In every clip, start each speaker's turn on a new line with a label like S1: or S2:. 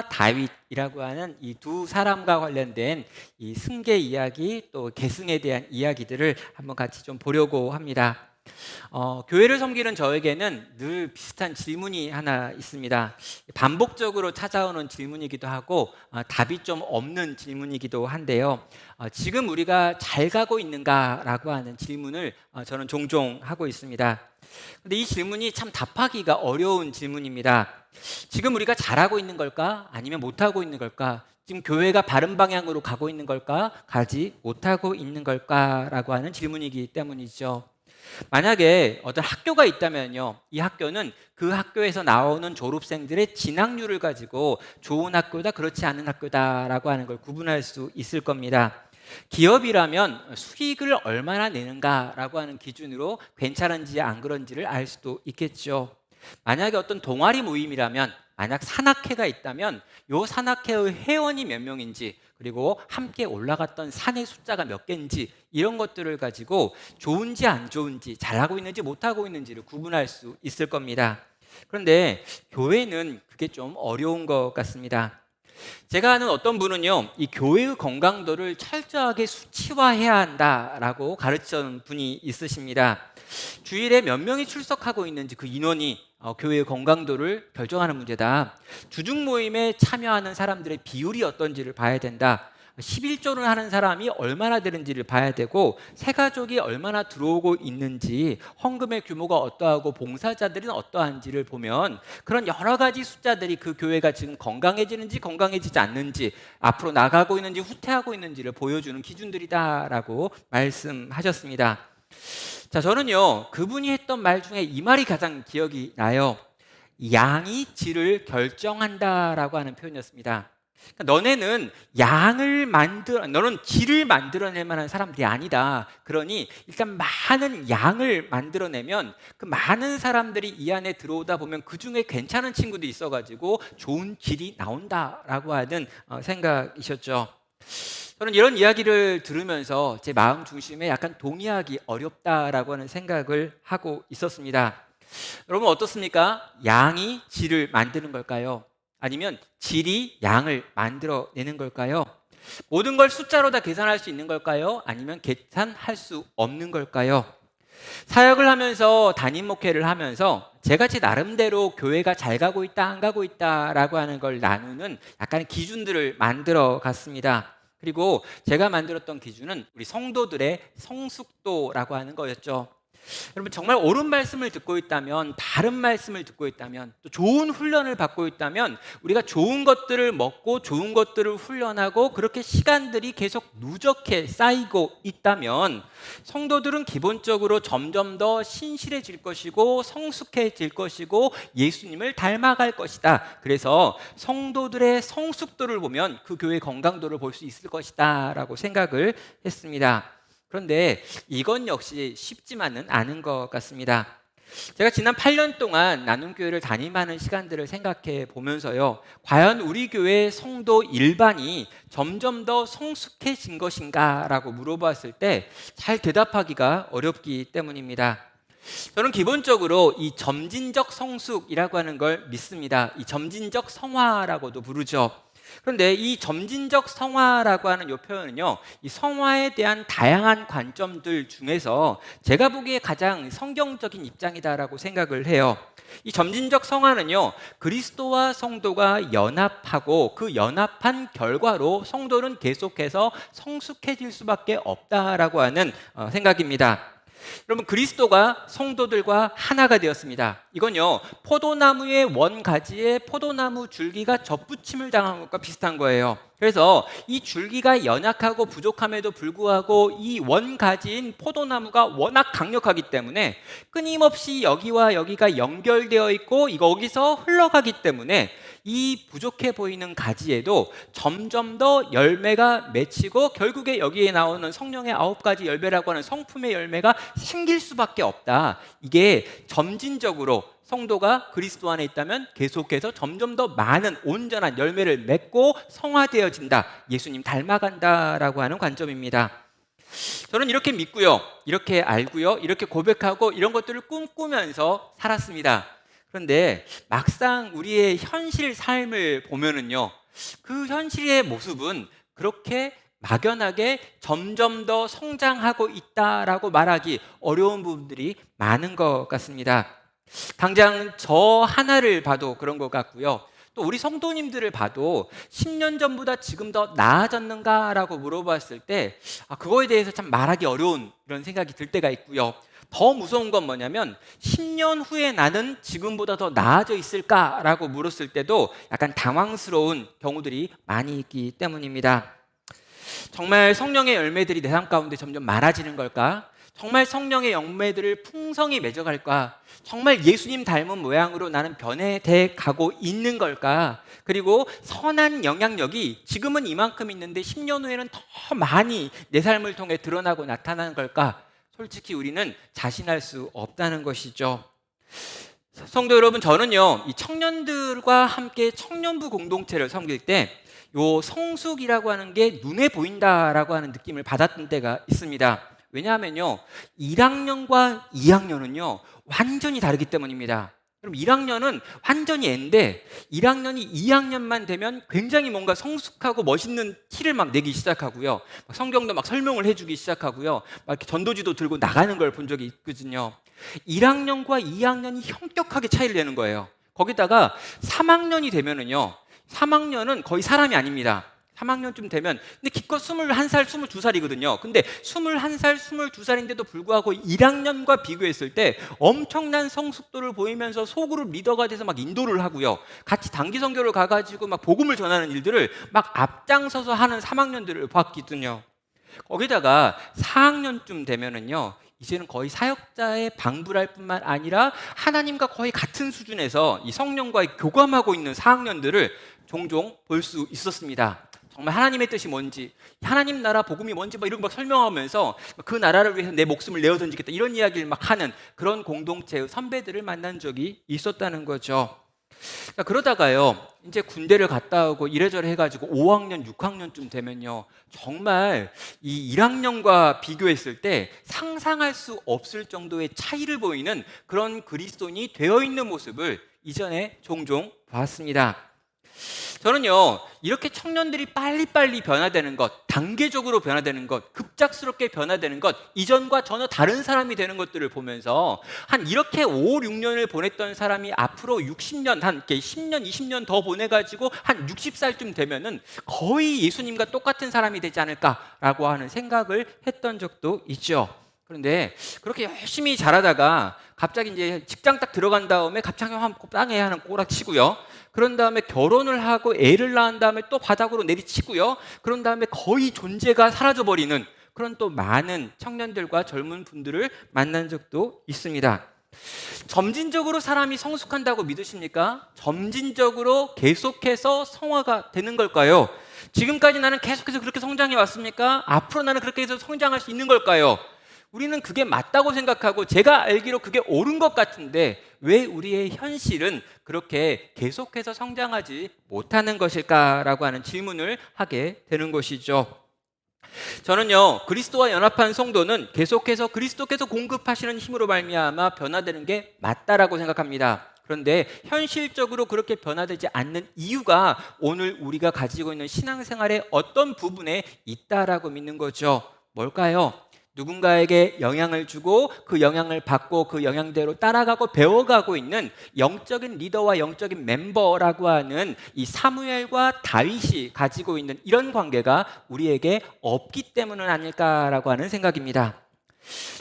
S1: 다윗이라고 하는 이 두 사람과 관련된 이 승계 이야기 또 계승에 대한 이야기들을 한번 같이 좀 보려고 합니다. 교회를 섬기는 저에게는 늘 비슷한 질문이 하나 있습니다. 반복적으로 찾아오는 질문이기도 하고 답이 좀 없는 질문이기도 한데요. 지금 우리가 잘 가고 있는가라고 하는 질문을 저는 종종 하고 있습니다. 근데 이 질문이 참 답하기가 어려운 질문입니다. 지금 우리가 잘하고 있는 걸까? 아니면 못하고 있는 걸까? 지금 교회가 바른 방향으로 가고 있는 걸까? 가지 못하고 있는 걸까?라고 하는 질문이기 때문이죠. 만약에 어떤 학교가 있다면요, 이 학교는 그 학교에서 나오는 졸업생들의 진학률을 가지고 좋은 학교다, 그렇지 않은 학교다라고 하는 걸 구분할 수 있을 겁니다. 기업이라면 수익을 얼마나 내는가라고 하는 기준으로 괜찮은지 안 그런지를 알 수도 있겠죠. 만약에 어떤 동아리 모임이라면, 만약 산악회가 있다면 이 산악회의 회원이 몇 명인지, 그리고 함께 올라갔던 산의 숫자가 몇 개인지, 이런 것들을 가지고 좋은지 안 좋은지, 잘하고 있는지 못하고 있는지를 구분할 수 있을 겁니다. 그런데 교회는 그게 좀 어려운 것 같습니다. 제가 아는 어떤 분은요, 이 교회의 건강도를 철저하게 수치화해야 한다라고 가르치는 분이 있으십니다. 주일에 몇 명이 출석하고 있는지 그 인원이 교회의 건강도를 결정하는 문제다. 주중 모임에 참여하는 사람들의 비율이 어떤지를 봐야 된다. 11조를 하는 사람이 얼마나 되는지를 봐야 되고, 새가족이 얼마나 들어오고 있는지, 헌금의 규모가 어떠하고 봉사자들은 어떠한지를 보면 그런 여러 가지 숫자들이 그 교회가 지금 건강해지는지 건강해지지 않는지, 앞으로 나가고 있는지 후퇴하고 있는지를 보여주는 기준들이다라고 말씀하셨습니다. 자, 저는요, 그분이 했던 말 중에 이 말이 가장 기억이 나요. 양이 질을 결정한다라고 하는 표현이었습니다. 그러니까 너는 질을 만들어낼 만한 사람들이 아니다. 그러니 일단 많은 양을 만들어내면 그 많은 사람들이 이 안에 들어오다 보면 그 중에 괜찮은 친구도 있어가지고 좋은 질이 나온다라고 하는 생각이셨죠. 저는 이런 이야기를 들으면서 제 마음 중심에 약간 동의하기 어렵다라고 하는 생각을 하고 있었습니다. 여러분 어떻습니까? 양이 질을 만드는 걸까요? 아니면 질이 양을 만들어내는 걸까요? 모든 걸 숫자로 다 계산할 수 있는 걸까요? 아니면 계산할 수 없는 걸까요? 사역을 하면서, 담임 목회를 하면서 제가 제 나름대로 교회가 잘 가고 있다 안 가고 있다라고 하는 걸 나누는 약간의 기준들을 만들어 갔습니다. 그리고 제가 만들었던 기준은 우리 성도들의 성숙도라고 하는 거였죠. 여러분 정말 옳은 말씀을 듣고 있다면, 바른 말씀을 듣고 있다면, 또 좋은 훈련을 받고 있다면, 우리가 좋은 것들을 먹고 좋은 것들을 훈련하고 그렇게 시간들이 계속 누적해 쌓이고 있다면 성도들은 기본적으로 점점 더 신실해질 것이고 성숙해질 것이고 예수님을 닮아갈 것이다. 그래서 성도들의 성숙도를 보면 그 교회의 건강도를 볼 수 있을 것이다 라고 생각을 했습니다. 그런데 이건 역시 쉽지만은 않은 것 같습니다. 제가 지난 8년 동안 나눔교회를 담임하는 시간들을 생각해 보면서요, 과연 우리 교회 성도 일반이 점점 더 성숙해진 것인가 라고 물어봤을 때 잘 대답하기가 어렵기 때문입니다. 저는 기본적으로 이 점진적 성숙이라고 하는 걸 믿습니다. 이 점진적 성화라고도 부르죠. 그런데 이 점진적 성화라고 하는 이 표현은요, 이 성화에 대한 다양한 관점들 중에서 제가 보기에 가장 성경적인 입장이다라고 생각을 해요. 이 점진적 성화는요, 그리스도와 성도가 연합하고 그 연합한 결과로 성도는 계속해서 성숙해질 수밖에 없다라고 하는 생각입니다. 여러분 그리스도가 성도들과 하나가 되었습니다. 이건요, 포도나무의 원가지에 포도나무 줄기가 접붙임을 당한 것과 비슷한 거예요. 그래서 이 줄기가 연약하고 부족함에도 불구하고 이 원가지인 포도나무가 워낙 강력하기 때문에 끊임없이 여기와 여기가 연결되어 있고 여기서 흘러가기 때문에 이 부족해 보이는 가지에도 점점 더 열매가 맺히고 결국에 여기에 나오는 성령의 9가지 열매라고 하는 성품의 열매가 생길 수밖에 없다. 이게 점진적으로 성도가 그리스도 안에 있다면 계속해서 점점 더 많은 온전한 열매를 맺고 성화되어진다. 예수님 닮아간다라고 하는 관점입니다. 저는 이렇게 믿고요, 이렇게 알고요, 이렇게 고백하고 이런 것들을 꿈꾸면서 살았습니다. 그런데 막상 우리의 현실 삶을 보면은요, 그 현실의 모습은 그렇게 막연하게 점점 더 성장하고 있다라고 말하기 어려운 부분들이 많은 것 같습니다. 당장 저 하나를 봐도 그런 것 같고요. 또 우리 성도님들을 봐도 10년 전보다 지금 더 나아졌는가라고 물어봤을 때 그거에 대해서 참 말하기 어려운 이런 생각이 들 때가 있고요. 더 무서운 건 뭐냐면 10년 후에 나는 지금보다 더 나아져 있을까라고 물었을 때도 약간 당황스러운 경우들이 많이 있기 때문입니다. 정말 성령의 열매들이 내 삶 가운데 점점 많아지는 걸까? 정말 성령의 열매들을 풍성히 맺어갈까? 정말 예수님 닮은 모양으로 나는 변해돼 가고 있는 걸까? 그리고 선한 영향력이 지금은 이만큼 있는데 10년 후에는 더 많이 내 삶을 통해 드러나고 나타나는 걸까? 솔직히 우리는 자신할 수 없다는 것이죠. 성도 여러분, 저는요, 이 청년들과 함께 청년부 공동체를 섬길 때 요 성숙이라고 하는 게 눈에 보인다라고 하는 느낌을 받았던 때가 있습니다. 왜냐하면요, 1학년과 2학년은요 완전히 다르기 때문입니다. 그럼 1학년은 완전히 애인데 1학년이 2학년만 되면 굉장히 뭔가 성숙하고 멋있는 티를 막 내기 시작하고요, 막 성경도 막 설명을 해주기 시작하고요, 막 이렇게 전도지도 들고 나가는 걸 본 적이 있거든요. 1학년과 2학년이 현격하게 차이를 내는 거예요. 거기다가 3학년이 되면은요, 3학년은 거의 사람이 아닙니다. 3학년쯤 되면, 근데 기껏 21살, 22살이거든요. 근데 21살, 22살인데도 불구하고 1학년과 비교했을 때 엄청난 성숙도를 보이면서 소그룹 리더가 돼서 막 인도를 하고요, 같이 단기 선교를 가가지고 막 복음을 전하는 일들을 막 앞장서서 하는 3학년들을 봤거든요. 거기다가 4학년쯤 되면은요, 이제는 거의 사역자의 방불할 뿐만 아니라 하나님과 거의 같은 수준에서 이 성령과 교감하고 있는 4학년들을 종종 볼 수 있었습니다. 정말 하나님의 뜻이 뭔지, 하나님 나라 복음이 뭔지 막 이런 거 설명하면서 그 나라를 위해서 내 목숨을 내어 던지겠다 이런 이야기를 막 하는 그런 공동체의 선배들을 만난 적이 있었다는 거죠. 그러다가요, 이제 군대를 갔다 오고 이래저래 해가지고 5학년, 6학년쯤 되면요, 정말 이 1학년과 비교했을 때 상상할 수 없을 정도의 차이를 보이는 그런 그리스도인이 되어 있는 모습을 이전에 종종 봤습니다. 저는요, 이렇게 청년들이 빨리빨리 변화되는 것, 단계적으로 변화되는 것, 급작스럽게 변화되는 것, 이전과 전혀 다른 사람이 되는 것들을 보면서 한 이렇게 5, 6년을 보냈던 사람이 앞으로 60년, 한 10년, 20년 더 보내가지고 한 60살쯤 되면은 거의 예수님과 똑같은 사람이 되지 않을까라고 하는 생각을 했던 적도 있죠. 그런데 그렇게 열심히 자라다가 갑자기 이제 직장 딱 들어간 다음에 갑자기 땅에 하는 꼬락치고요, 그런 다음에 결혼을 하고 애를 낳은 다음에 또 바닥으로 내리치고요, 그런 다음에 거의 존재가 사라져버리는 그런 또 많은 청년들과 젊은 분들을 만난 적도 있습니다. 점진적으로 사람이 성숙한다고 믿으십니까? 점진적으로 계속해서 성화가 되는 걸까요? 지금까지 나는 계속해서 그렇게 성장해 왔습니까? 앞으로 나는 그렇게 해서 성장할 수 있는 걸까요? 우리는 그게 맞다고 생각하고 제가 알기로 그게 옳은 것 같은데 왜 우리의 현실은 그렇게 계속해서 성장하지 못하는 것일까라고 하는 질문을 하게 되는 것이죠. 저는요, 그리스도와 연합한 성도는 계속해서 그리스도께서 공급하시는 힘으로 말미암아 변화되는 게 맞다라고 생각합니다. 그런데 현실적으로 그렇게 변화되지 않는 이유가 오늘 우리가 가지고 있는 신앙생활의 어떤 부분에 있다라고 믿는 거죠. 뭘까요? 누군가에게 영향을 주고 그 영향을 받고 그 영향대로 따라가고 배워가고 있는 영적인 리더와 영적인 멤버라고 하는 이 사무엘과 다윗이 가지고 있는 이런 관계가 우리에게 없기 때문은 아닐까라고 하는 생각입니다.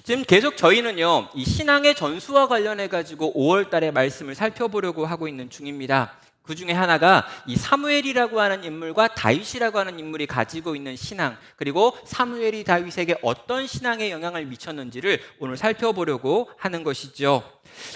S1: 지금 계속 저희는요, 이 신앙의 전수와 관련해 가지고 5월 달에 말씀을 살펴보려고 하고 있는 중입니다. 그 중에 하나가 이 사무엘이라고 하는 인물과 다윗이라고 하는 인물이 가지고 있는 신앙, 그리고 사무엘이 다윗에게 어떤 신앙의 영향을 미쳤는지를 오늘 살펴보려고 하는 것이죠.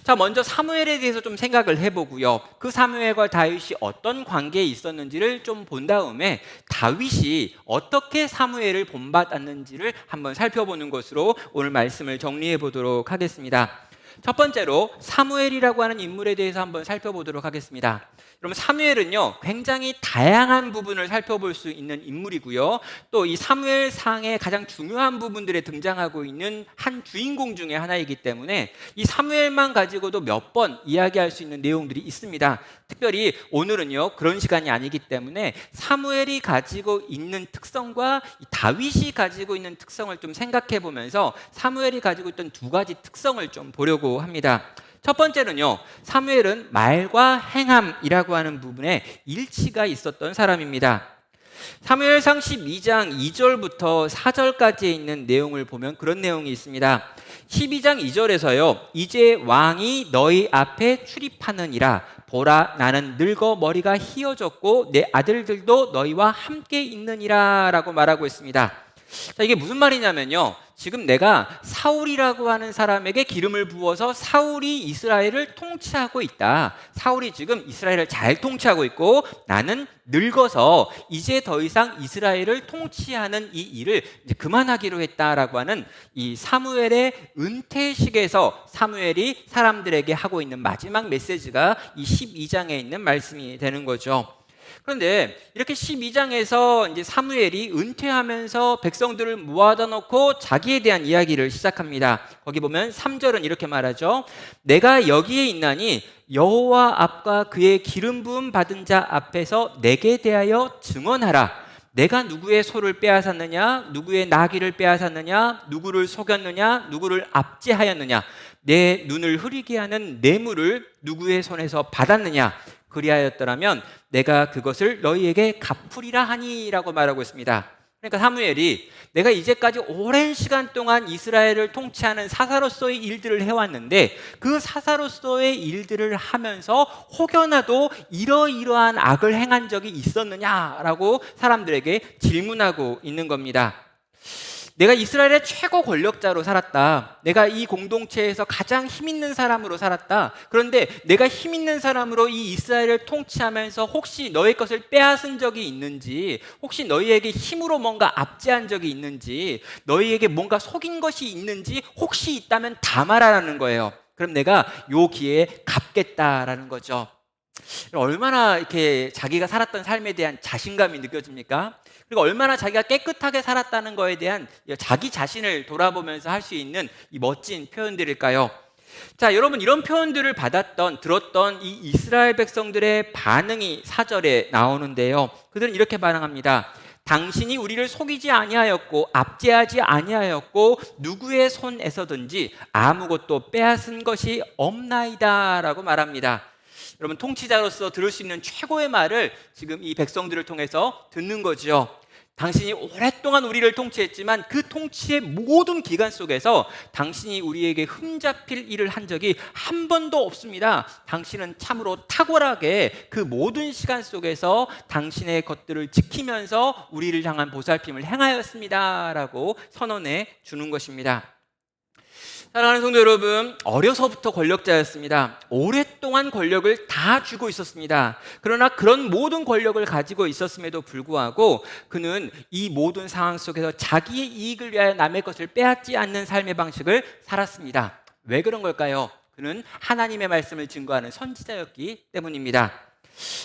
S1: 자, 먼저 사무엘에 대해서 좀 생각을 해보고요, 그 사무엘과 다윗이 어떤 관계에 있었는지를 좀 본 다음에 다윗이 어떻게 사무엘을 본받았는지를 한번 살펴보는 것으로 오늘 말씀을 정리해 보도록 하겠습니다. 첫 번째로 사무엘이라고 하는 인물에 대해서 한번 살펴보도록 하겠습니다. 여러분, 사무엘은요 굉장히 다양한 부분을 살펴볼 수 있는 인물이고요, 또 이 사무엘상의 가장 중요한 부분들에 등장하고 있는 한 주인공 중에 하나이기 때문에 이 사무엘만 가지고도 몇 번 이야기할 수 있는 내용들이 있습니다. 특별히 오늘은요 그런 시간이 아니기 때문에 사무엘이 가지고 있는 특성과 이 다윗이 가지고 있는 특성을 좀 생각해 보면서 사무엘이 가지고 있던 두 가지 특성을 좀 보려고 합니다. 첫 번째는요, 사무엘은 말과 행함이라고 하는 부분에 일치가 있었던 사람입니다. 사무엘상 12장 2절부터 4절까지에 있는 내용을 보면 그런 내용이 있습니다. 12장 2절에서요, 이제 왕이 너희 앞에 출입하느니라. 보라, 나는 늙어 머리가 희어졌고 내 아들들도 너희와 함께 있느니라 라고 말하고 있습니다. 자, 이게 무슨 말이냐면요, 지금 내가 사울이라고 하는 사람에게 기름을 부어서 사울이 이스라엘을 통치하고 있다. 사울이 지금 이스라엘을 잘 통치하고 있고 나는 늙어서 이제 더 이상 이스라엘을 통치하는 이 일을 이제 그만하기로 했다라고 하는 이 사무엘의 은퇴식에서 사무엘이 사람들에게 하고 있는 마지막 메시지가 이 12장에 있는 말씀이 되는 거죠. 그런데 이렇게 12장에서 이제 사무엘이 은퇴하면서 백성들을 모아다 놓고 자기에 대한 이야기를 시작합니다. 거기 보면 3절은 이렇게 말하죠. 내가 여기에 있나니 여호와 앞과 그의 기름 부음 받은 자 앞에서 내게 대하여 증언하라. 내가 누구의 소를 빼앗았느냐, 누구의 나귀를 빼앗았느냐, 누구를 속였느냐, 누구를 압제하였느냐, 내 눈을 흐리게 하는 뇌물을 누구의 손에서 받았느냐, 그리하였더라면 내가 그것을 너희에게 갚으리라 하니라고 말하고 있습니다. 그러니까 사무엘이 내가 이제까지 오랜 시간 동안 이스라엘을 통치하는 사사로서의 일들을 해왔는데 그 사사로서의 일들을 하면서 혹여나도 이러이러한 악을 행한 적이 있었느냐라고 사람들에게 질문하고 있는 겁니다. 내가 이스라엘의 최고 권력자로 살았다. 내가 이 공동체에서 가장 힘 있는 사람으로 살았다. 그런데 내가 힘 있는 사람으로 이 이스라엘을 통치하면서 혹시 너희 것을 빼앗은 적이 있는지, 혹시 너희에게 힘으로 뭔가 압제한 적이 있는지, 너희에게 뭔가 속인 것이 있는지 혹시 있다면 다 말하라는 거예요. 그럼 내가 요 기회에 갚겠다라는 거죠. 얼마나 이렇게 자기가 살았던 삶에 대한 자신감이 느껴집니까? 그리고 얼마나 자기가 깨끗하게 살았다는 거에 대한 자기 자신을 돌아보면서 할 수 있는 이 멋진 표현들일까요? 자, 여러분, 이런 표현들을 들었던 이 이스라엘 백성들의 반응이 4절에 나오는데요. 그들은 이렇게 반응합니다. 당신이 우리를 속이지 아니하였고 압제하지 아니하였고 누구의 손에서든지 아무것도 빼앗은 것이 없나이다 라고 말합니다. 여러분, 통치자로서 들을 수 있는 최고의 말을 지금 이 백성들을 통해서 듣는 거죠. 당신이 오랫동안 우리를 통치했지만 그 통치의 모든 기간 속에서 당신이 우리에게 흠잡힐 일을 한 적이 한 번도 없습니다. 당신은 참으로 탁월하게 그 모든 시간 속에서 당신의 것들을 지키면서 우리를 향한 보살핌을 행하였습니다 라고 선언해 주는 것입니다. 사랑하는 성도 여러분, 어려서부터 권력자였습니다. 오랫동안 권력을 다 쥐고 있었습니다. 그러나 그런 모든 권력을 가지고 있었음에도 불구하고 그는 이 모든 상황 속에서 자기의 이익을 위하여 남의 것을 빼앗지 않는 삶의 방식을 살았습니다. 왜 그런 걸까요? 그는 하나님의 말씀을 증거하는 선지자였기 때문입니다.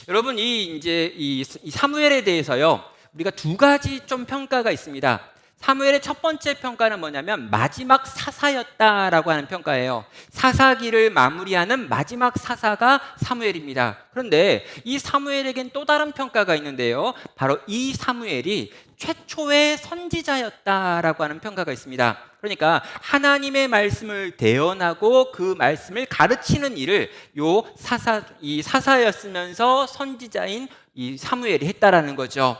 S1: 여러분, 이 사무엘에 대해서요, 우리가 두 가지 좀 평가가 있습니다. 사무엘의 첫 번째 평가는 뭐냐면 마지막 사사였다라고 하는 평가예요. 사사기를 마무리하는 마지막 사사가 사무엘입니다. 그런데 이 사무엘에겐 또 다른 평가가 있는데요. 바로 이 사무엘이 최초의 선지자였다라고 하는 평가가 있습니다. 그러니까 하나님의 말씀을 대언하고 그 말씀을 가르치는 일을 이 사사였으면서 선지자인 이 사무엘이 했다라는 거죠.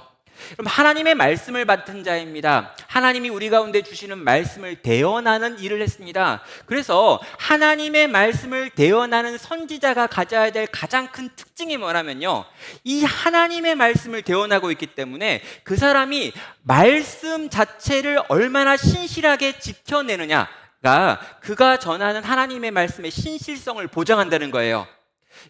S1: 그럼 하나님의 말씀을 맡은 자입니다. 하나님이 우리 가운데 주시는 말씀을 대언하는 일을 했습니다. 그래서 하나님의 말씀을 대언하는 선지자가 가져야 될 가장 큰 특징이 뭐냐면요, 이 하나님의 말씀을 대언하고 있기 때문에 그 사람이 말씀 자체를 얼마나 신실하게 지켜내느냐가 그가 전하는 하나님의 말씀의 신실성을 보장한다는 거예요.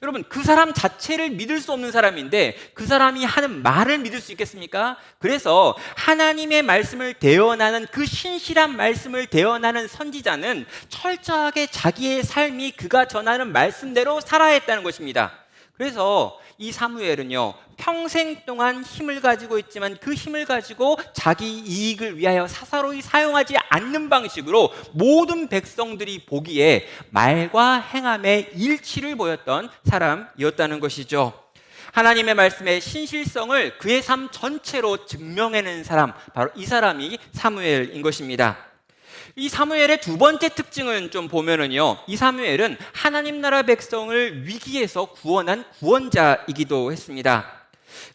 S1: 여러분, 그 사람 자체를 믿을 수 없는 사람인데 그 사람이 하는 말을 믿을 수 있겠습니까? 그래서 하나님의 말씀을 대언하는, 그 신실한 말씀을 대언하는 선지자는 철저하게 자기의 삶이 그가 전하는 말씀대로 살아야 했다는 것입니다. 그래서 이 사무엘은요, 평생 동안 힘을 가지고 있지만 그 힘을 가지고 자기 이익을 위하여 사사로이 사용하지 않는 방식으로 모든 백성들이 보기에 말과 행함의 일치를 보였던 사람이었다는 것이죠. 하나님의 말씀의 신실성을 그의 삶 전체로 증명해낸 사람, 바로 이 사람이 사무엘인 것입니다. 이 사무엘의 두 번째 특징은 좀 보면은요, 이 사무엘은 하나님 나라 백성을 위기에서 구원한 구원자이기도 했습니다.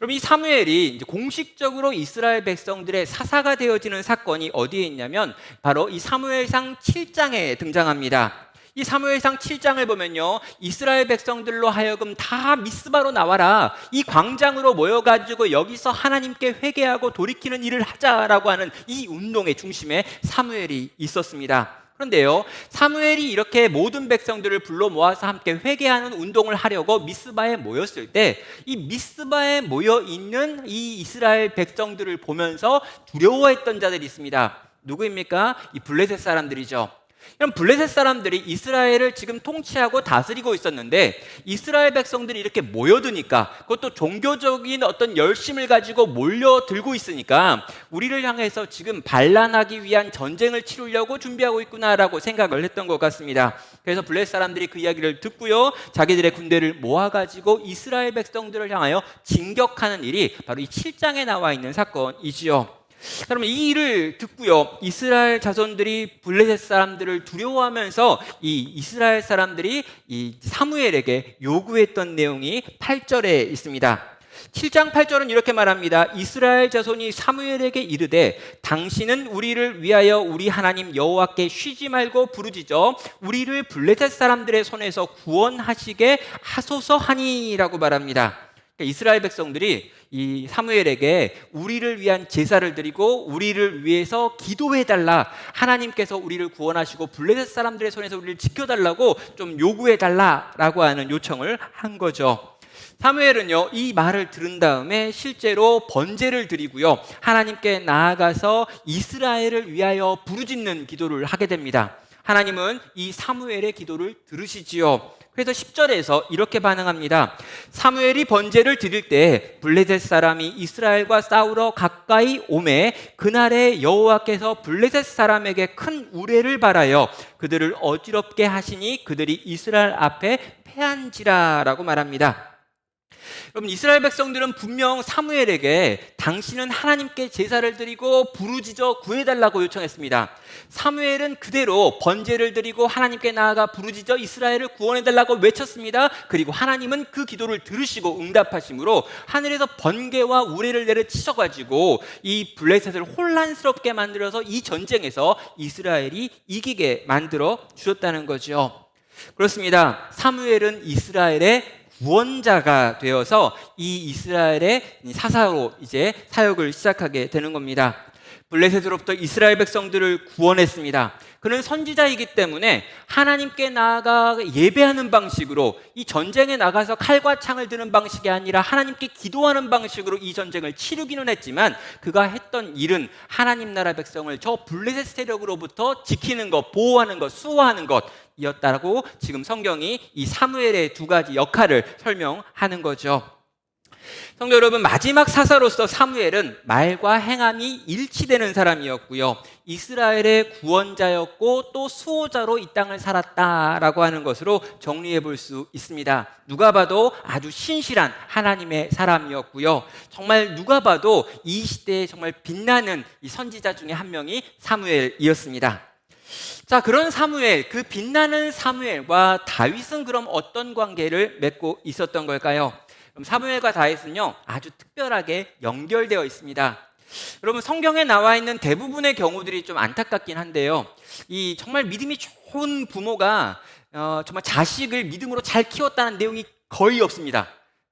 S1: 여러분, 이 사무엘이 이제 공식적으로 이스라엘 백성들의 사사가 되어지는 사건이 어디에 있냐면 바로 이 사무엘상 7장에 등장합니다. 이 사무엘상 7장을 보면요, 이스라엘 백성들로 하여금 다 미스바로 나와라, 이 광장으로 모여가지고 여기서 하나님께 회개하고 돌이키는 일을 하자라고 하는 이 운동의 중심에 사무엘이 있었습니다. 그런데요, 사무엘이 이렇게 모든 백성들을 불러 모아서 함께 회개하는 운동을 하려고 미스바에 모였을 때, 이 미스바에 모여 있는 이 이스라엘 백성들을 보면서 두려워했던 자들이 있습니다. 누구입니까? 이 블레셋 사람들이죠. 그럼 블레셋 사람들이 이스라엘을 지금 통치하고 다스리고 있었는데 이스라엘 백성들이 이렇게 모여드니까, 그것도 종교적인 어떤 열심을 가지고 몰려들고 있으니까 우리를 향해서 지금 반란하기 위한 전쟁을 치르려고 준비하고 있구나라고 생각을 했던 것 같습니다. 그래서 블레셋 사람들이 그 이야기를 듣고요, 자기들의 군대를 모아가지고 이스라엘 백성들을 향하여 진격하는 일이 바로 이 7장에 나와 있는 사건이지요. 그러면 이 일을 듣고요, 이스라엘 자손들이 블레셋 사람들을 두려워하면서 이 이스라엘 사람들이 이 사무엘에게 요구했던 내용이 8절에 있습니다. 7장 8절은 이렇게 말합니다. 이스라엘 자손이 사무엘에게 이르되 당신은 우리를 위하여 우리 하나님 여호와께 쉬지 말고 부르짖어 우리를 블레셋 사람들의 손에서 구원하시게 하소서 하니라고 말합니다. 그러니까 이스라엘 백성들이 이 사무엘에게 우리를 위한 제사를 드리고 우리를 위해서 기도해달라, 하나님께서 우리를 구원하시고 블레셋 사람들의 손에서 우리를 지켜달라고 좀 요구해달라라고 하는 요청을 한 거죠. 사무엘은요, 이 말을 들은 다음에 실제로 번제를 드리고요, 하나님께 나아가서 이스라엘을 위하여 부르짖는 기도를 하게 됩니다. 하나님은 이 사무엘의 기도를 들으시지요. 그래서 10절에서 이렇게 반응합니다. 사무엘이 번제를 드릴 때 블레셋 사람이 이스라엘과 싸우러 가까이 오매 그날에 여호와께서 블레셋 사람에게 큰 우레를 발하여 그들을 어지럽게 하시니 그들이 이스라엘 앞에 패한지라라고 말합니다. 여러분, 이스라엘 백성들은 분명 사무엘에게 당신은 하나님께 제사를 드리고 부르짖어 구해달라고 요청했습니다. 사무엘은 그대로 번제를 드리고 하나님께 나아가 부르짖어 이스라엘을 구원해달라고 외쳤습니다. 그리고 하나님은 그 기도를 들으시고 응답하심으로 하늘에서 번개와 우레를 내려치셔가지고 이 블레셋을 혼란스럽게 만들어서 이 전쟁에서 이스라엘이 이기게 만들어 주셨다는 거죠. 그렇습니다. 사무엘은 이스라엘의 구원자가 되어서 이 이스라엘의 사사로 이제 사역을 시작하게 되는 겁니다. 블레셋으로부터 이스라엘 백성들을 구원했습니다. 그는 선지자이기 때문에 하나님께 나아가 예배하는 방식으로, 이 전쟁에 나가서 칼과 창을 드는 방식이 아니라 하나님께 기도하는 방식으로 이 전쟁을 치르기는 했지만 그가 했던 일은 하나님 나라 백성을 저 블레셋 세력으로부터 지키는 것, 보호하는 것, 수호하는 것이었다고 지금 성경이 이 사무엘의 두 가지 역할을 설명하는 거죠. 성도 여러분, 마지막 사사로서 사무엘은 말과 행함이 일치되는 사람이었고요, 이스라엘의 구원자였고 또 수호자로 이 땅을 살았다라고 하는 것으로 정리해 볼 수 있습니다. 누가 봐도 아주 신실한 하나님의 사람이었고요, 정말 누가 봐도 이 시대에 정말 빛나는 이 선지자 중에 한 명이 사무엘이었습니다. 자, 그런 사무엘, 그 빛나는 사무엘과 다윗은 그럼 어떤 관계를 맺고 있었던 걸까요? 그럼 사무엘과 다윗은요, 아주 특별하게 연결되어 있습니다. 여러분, 성경에 나와 있는 대부분의 경우들이 좀 안타깝긴 한데요, 이 정말 믿음이 좋은 부모가 정말 자식을 믿음으로 잘 키웠다는 내용이 거의 없습니다.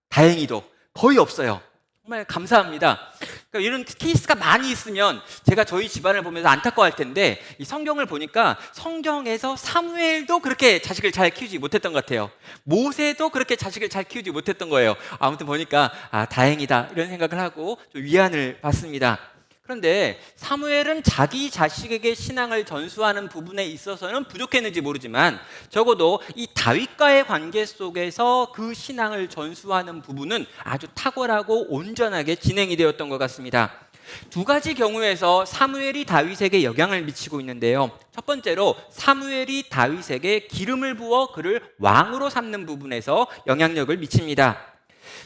S1: 다행히도 거의 없어요. 정말 감사합니다. 그러니까 이런 케이스가 많이 있으면 제가 저희 집안을 보면서 안타까워할 텐데, 이 성경을 보니까 성경에서 사무엘도 그렇게 자식을 잘 키우지 못했던 것 같아요. 모세도 그렇게 자식을 잘 키우지 못했던 거예요. 아무튼 보니까 다행이다 이런 생각을 하고 좀 위안을 받습니다. 그런데 사무엘은 자기 자식에게 신앙을 전수하는 부분에 있어서는 부족했는지 모르지만 적어도 이 다윗과의 관계 속에서 그 신앙을 전수하는 부분은 아주 탁월하고 온전하게 진행이 되었던 것 같습니다. 두 가지 경우에서 사무엘이 다윗에게 영향을 미치고 있는데요. 첫 번째로 사무엘이 다윗에게 기름을 부어 그를 왕으로 삼는 부분에서 영향력을 미칩니다.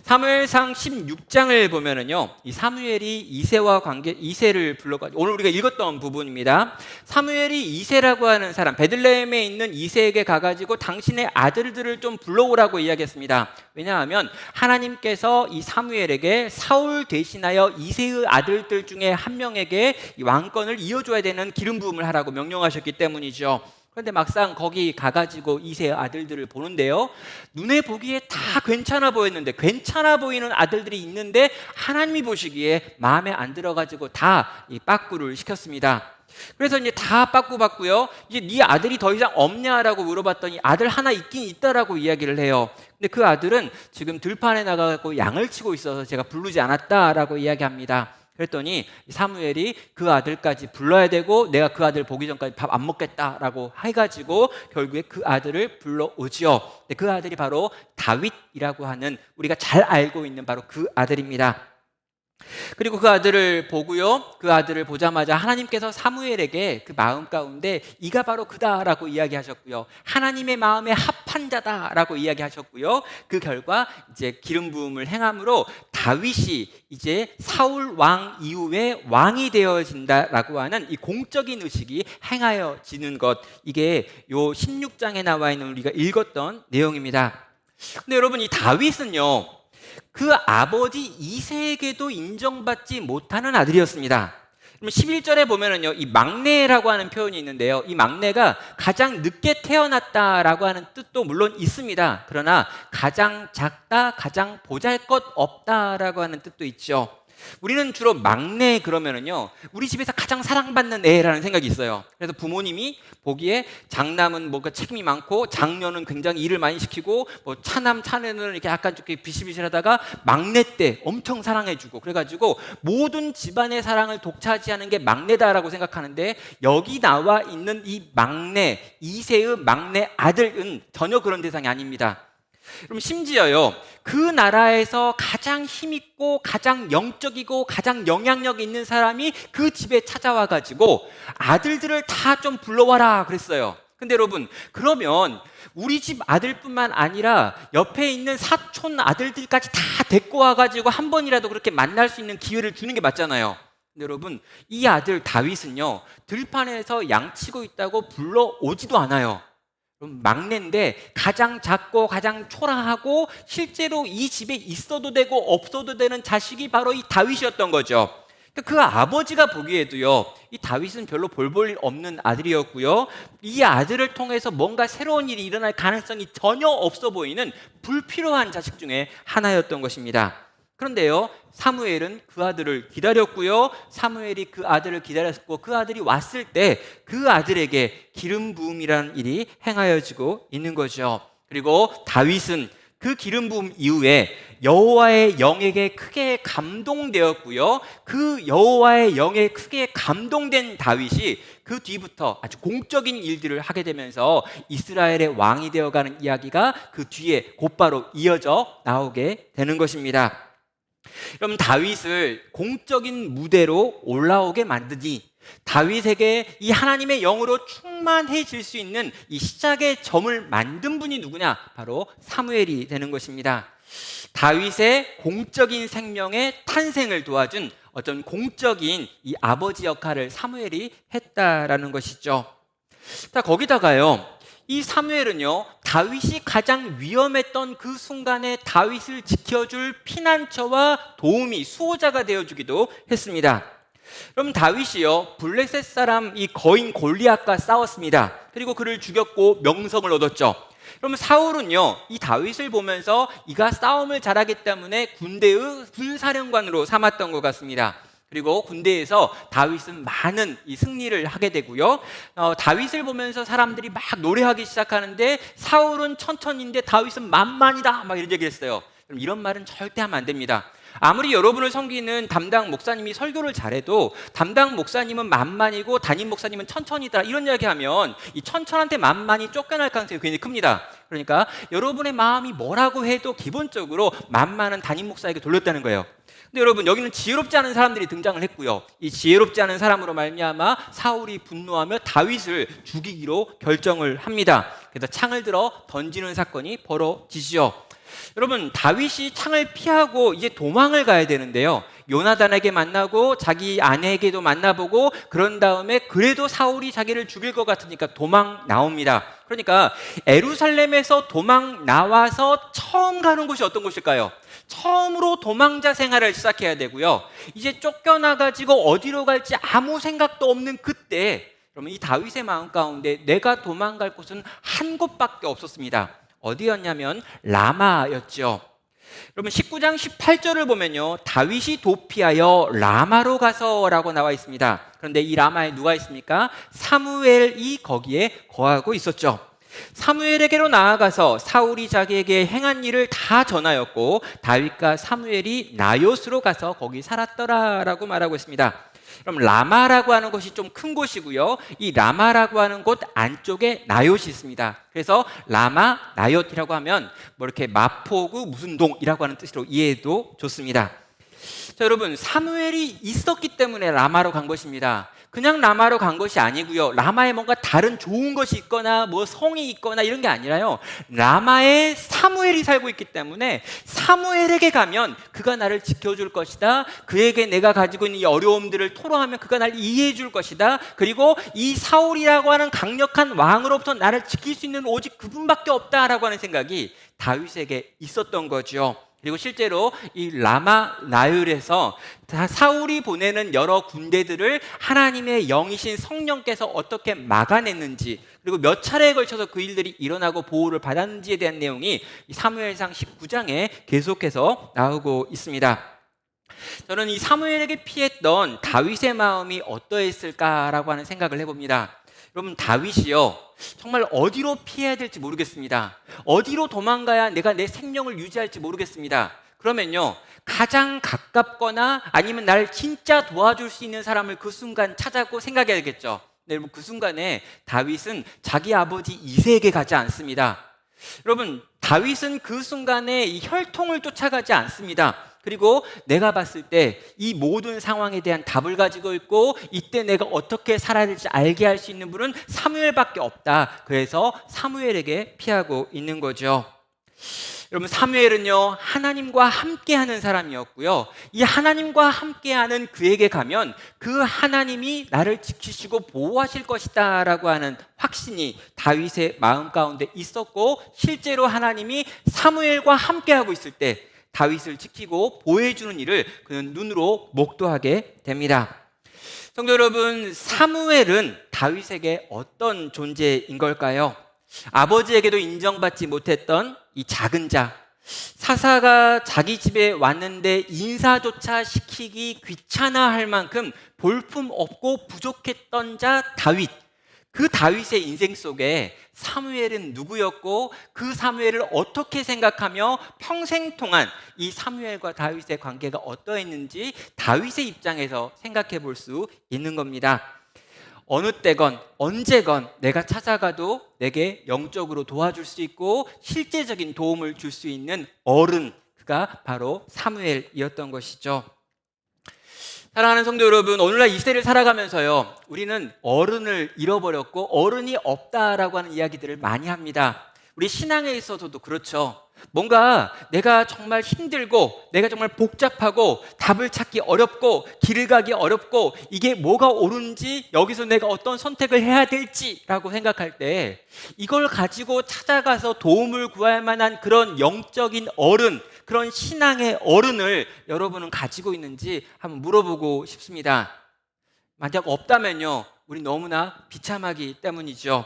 S1: 사무엘상 16장을 보면은요, 이 사무엘이 이새를 불러가지고, 오늘 우리가 읽었던 부분입니다. 사무엘이 이새라고 하는 사람, 베들레헴에 있는 이새에게 가가지고 당신의 아들들을 좀 불러오라고 이야기했습니다. 왜냐하면 하나님께서 이 사무엘에게 사울 대신하여 이새의 아들들 중에 한 명에게 이 왕권을 이어줘야 되는 기름 부음을 하라고 명령하셨기 때문이죠. 그런데 막상 거기 가가지고 이새의 아들들을 보는데요, 눈에 보기에 다 괜찮아 보였는데, 괜찮아 보이는 아들들이 있는데 하나님이 보시기에 마음에 안 들어가지고 다 이 빠꾸를 시켰습니다. 그래서 이제 다 빠꾸 받고요, 이제 네 아들이 더 이상 없냐라고 물어봤더니 아들 하나 있긴 있다라고 이야기를 해요. 근데 그 아들은 지금 들판에 나가고 양을 치고 있어서 제가 부르지 않았다라고 이야기합니다. 그랬더니 사무엘이 그 아들까지 불러야 되고 내가 그 아들 보기 전까지 밥 안 먹겠다라고 해가지고 결국에 그 아들을 불러오지요. 그 아들이 바로 다윗이라고 하는, 우리가 잘 알고 있는 바로 그 아들입니다. 그리고 그 아들을 보고요, 그 아들을 보자마자 하나님께서 사무엘에게 그 마음 가운데 이가 바로 그다라고 이야기하셨고요, 하나님의 마음에 합한 자다라고 이야기하셨고요, 그 결과 이제 기름 부음을 행함으로 다윗이 이제 사울 왕 이후에 왕이 되어진다라고 하는 이 공적인 의식이 행하여지는 것, 이게 요 16장에 나와 있는 우리가 읽었던 내용입니다. 근데 여러분, 이 다윗은요, 그 아버지 이새에게도 인정받지 못하는 아들이었습니다. 그럼 11절에 보면은요, 이 막내라고 하는 표현이 있는데요, 이 막내가 가장 늦게 태어났다라고 하는 뜻도 물론 있습니다. 그러나 가장 작다, 가장 보잘것없다라고 하는 뜻도 있죠. 우리는 주로 막내 그러면은요, 우리 집에서 가장 사랑받는 애라는 생각이 있어요. 그래서 부모님이 보기에 장남은 뭔가 책임이 많고 장녀는 굉장히 일을 많이 시키고 뭐 차남 차녀는 이렇게 약간 좀 비실비실하다가 막내 때 엄청 사랑해주고, 그래가지고 모든 집안의 사랑을 독차지하는 게 막내다라고 생각하는데, 여기 나와 있는 이 막내, 이새의 막내 아들은 전혀 그런 대상이 아닙니다. 그럼 심지어요, 그 나라에서 가장 힘있고 가장 영적이고 가장 영향력 있는 사람이 그 집에 찾아와 가지고 아들들을 다 좀 불러와라 그랬어요. 근데 여러분, 그러면 우리 집 아들뿐만 아니라 옆에 있는 사촌 아들들까지 다 데리고 와가지고 한 번이라도 그렇게 만날 수 있는 기회를 주는 게 맞잖아요. 근데 여러분, 이 아들 다윗은요, 들판에서 양치고 있다고 불러오지도 않아요. 막내인데 가장 작고 가장 초라하고 실제로 이 집에 있어도 되고 없어도 되는 자식이 바로 이 다윗이었던 거죠. 그 아버지가 보기에도요, 이 다윗은 별로 볼 일 없는 아들이었고요, 이 아들을 통해서 뭔가 새로운 일이 일어날 가능성이 전혀 없어 보이는 불필요한 자식 중에 하나였던 것입니다. 그런데요, 사무엘은 그 아들을 기다렸고요, 사무엘이 그 아들을 기다렸고 그 아들이 왔을 때 그 아들에게 기름 부음이라는 일이 행하여지고 있는 거죠. 그리고 다윗은 그 기름 부음 이후에 여호와의 영에게 크게 감동되었고요, 그 여호와의 영에 크게 감동된 다윗이 그 뒤부터 아주 공적인 일들을 하게 되면서 이스라엘의 왕이 되어가는 이야기가 그 뒤에 곧바로 이어져 나오게 되는 것입니다. 여러분, 다윗을 공적인 무대로 올라오게 만드니 다윗에게 이 하나님의 영으로 충만해질 수 있는 이 시작의 점을 만든 분이 누구냐? 바로 사무엘이 되는 것입니다. 다윗의 공적인 생명의 탄생을 도와준 어떤 공적인 이 아버지 역할을 사무엘이 했다라는 것이죠. 자, 거기다가요, 이 사무엘은요, 다윗이 가장 위험했던 그 순간에 다윗을 지켜줄 피난처와 도우미, 수호자가 되어주기도 했습니다. 그럼 다윗이요, 블레셋 사람 이 거인 골리앗과 싸웠습니다. 그리고 그를 죽였고 명성을 얻었죠. 그럼 사울은요, 이 다윗을 보면서 이가 싸움을 잘하기 때문에 군대의 군사령관으로 삼았던 것 같습니다. 그리고 군대에서 다윗은 많은 이 승리를 하게 되고요. 다윗을 보면서 사람들이 막 노래하기 시작하는데 사울은 천천히인데 다윗은 만만이다 막 이런 얘기를 했어요. 그럼 이런 말은 절대 하면 안 됩니다. 아무리 여러분을 섬기는 담당 목사님이 설교를 잘해도 담당 목사님은 만만이고 담임 목사님은 천천히다 이런 이야기하면 이 천천한테 만만이 쫓겨날 가능성이 굉장히 큽니다. 그러니까 여러분의 마음이 뭐라고 해도 기본적으로 만만은 담임 목사에게 돌렸다는 거예요. 근데 여러분 여기는 지혜롭지 않은 사람들이 등장을 했고요. 이 지혜롭지 않은 사람으로 말미암아 사울이 분노하며 다윗을 죽이기로 결정을 합니다. 그래서 창을 들어 던지는 사건이 벌어지죠. 여러분 다윗이 창을 피하고 이제 도망을 가야 되는데요. 요나단에게 만나고 자기 아내에게도 만나보고 그런 다음에 그래도 사울이 자기를 죽일 것 같으니까 도망 나옵니다. 그러니까 예루살렘에서 도망 나와서 처음 가는 곳이 어떤 곳일까요? 처음으로 도망자 생활을 시작해야 되고요. 이제 쫓겨나가지고 어디로 갈지 아무 생각도 없는 그때 그러면 이 다윗의 마음 가운데 내가 도망갈 곳은 한 곳밖에 없었습니다. 어디였냐면 라마였죠. 여러분 19장 18절을 보면요. 다윗이 도피하여 라마로 가서라고 나와 있습니다. 그런데 이 라마에 누가 있습니까? 사무엘이 거기에 거하고 있었죠. 사무엘에게로 나아가서 사울이 자기에게 행한 일을 다 전하였고 다윗과 사무엘이 나요스로 가서 거기 살았더라라고 말하고 있습니다. 그럼 라마라고 하는 곳이 좀 큰 곳이고요. 이 라마라고 하는 곳 안쪽에 나요시 있습니다. 그래서 라마 나요트라고 하면 뭐 이렇게 마포구 무슨 동이라고 하는 뜻으로 이해해도 좋습니다. 자, 여러분 사무엘이 있었기 때문에 라마로 간 것입니다. 그냥 라마로 간 것이 아니고요. 라마에 뭔가 다른 좋은 것이 있거나 뭐 성이 있거나 이런 게 아니라요. 라마에 사무엘이 살고 있기 때문에 사무엘에게 가면 그가 나를 지켜줄 것이다. 그에게 내가 가지고 있는 이 어려움들을 토로하면 그가 나를 이해해 줄 것이다. 그리고 이 사울이라고 하는 강력한 왕으로부터 나를 지킬 수 있는 오직 그분밖에 없다라고 하는 생각이 다윗에게 있었던 거죠. 그리고 실제로 이 라마 나율에서 사울이 보내는 여러 군대들을 하나님의 영이신 성령께서 어떻게 막아냈는지 그리고 몇 차례에 걸쳐서 그 일들이 일어나고 보호를 받았는지에 대한 내용이 사무엘상 19장에 계속해서 나오고 있습니다. 저는 이 사무엘에게 피했던 다윗의 마음이 어떠했을까라고 하는 생각을 해봅니다. 여러분 다윗이요 정말 어디로 피해야 될지 모르겠습니다. 어디로 도망가야 내가 내 생명을 유지할지 모르겠습니다. 그러면요 가장 가깝거나 아니면 나를 진짜 도와줄 수 있는 사람을 그 순간 찾아고 생각해야겠죠. 네, 여러분 그 순간에 다윗은 자기 아버지 이새에게 가지 않습니다. 여러분 다윗은 그 순간에 이 혈통을 쫓아가지 않습니다. 그리고 내가 봤을 때 이 모든 상황에 대한 답을 가지고 있고 이때 내가 어떻게 살아야 될지 알게 할 수 있는 분은 사무엘밖에 없다. 그래서 사무엘에게 피하고 있는 거죠. 여러분 사무엘은요 하나님과 함께하는 사람이었고요. 이 하나님과 함께하는 그에게 가면 그 하나님이 나를 지키시고 보호하실 것이다 라고 하는 확신이 다윗의 마음 가운데 있었고 실제로 하나님이 사무엘과 함께하고 있을 때 다윗을 지키고 보호해주는 일을 그는 눈으로 목도하게 됩니다. 성도 여러분, 사무엘은 다윗에게 어떤 존재인 걸까요? 아버지에게도 인정받지 못했던 이 작은 자, 사사가 자기 집에 왔는데 인사조차 시키기 귀찮아할 만큼 볼품없고 부족했던 자 다윗. 그 다윗의 인생 속에 사무엘은 누구였고 그 사무엘을 어떻게 생각하며 평생 동안 이 사무엘과 다윗의 관계가 어떠했는지 다윗의 입장에서 생각해 볼 수 있는 겁니다. 어느 때건 언제건 내가 찾아가도 내게 영적으로 도와줄 수 있고 실제적인 도움을 줄 수 있는 어른, 그가 바로 사무엘이었던 것이죠. 사랑하는 성도 여러분, 오늘날 이 시대를 살아가면서요 우리는 어른을 잃어버렸고 어른이 없다라고 하는 이야기들을 많이 합니다. 우리 신앙에 있어서도 그렇죠. 뭔가 내가 정말 힘들고 내가 정말 복잡하고 답을 찾기 어렵고 길을 가기 어렵고 이게 뭐가 옳은지 여기서 내가 어떤 선택을 해야 될지라고 생각할 때 이걸 가지고 찾아가서 도움을 구할 만한 그런 영적인 어른, 그런 신앙의 어른을 여러분은 가지고 있는지 한번 물어보고 싶습니다. 만약 없다면요 우리 너무나 비참하기 때문이죠.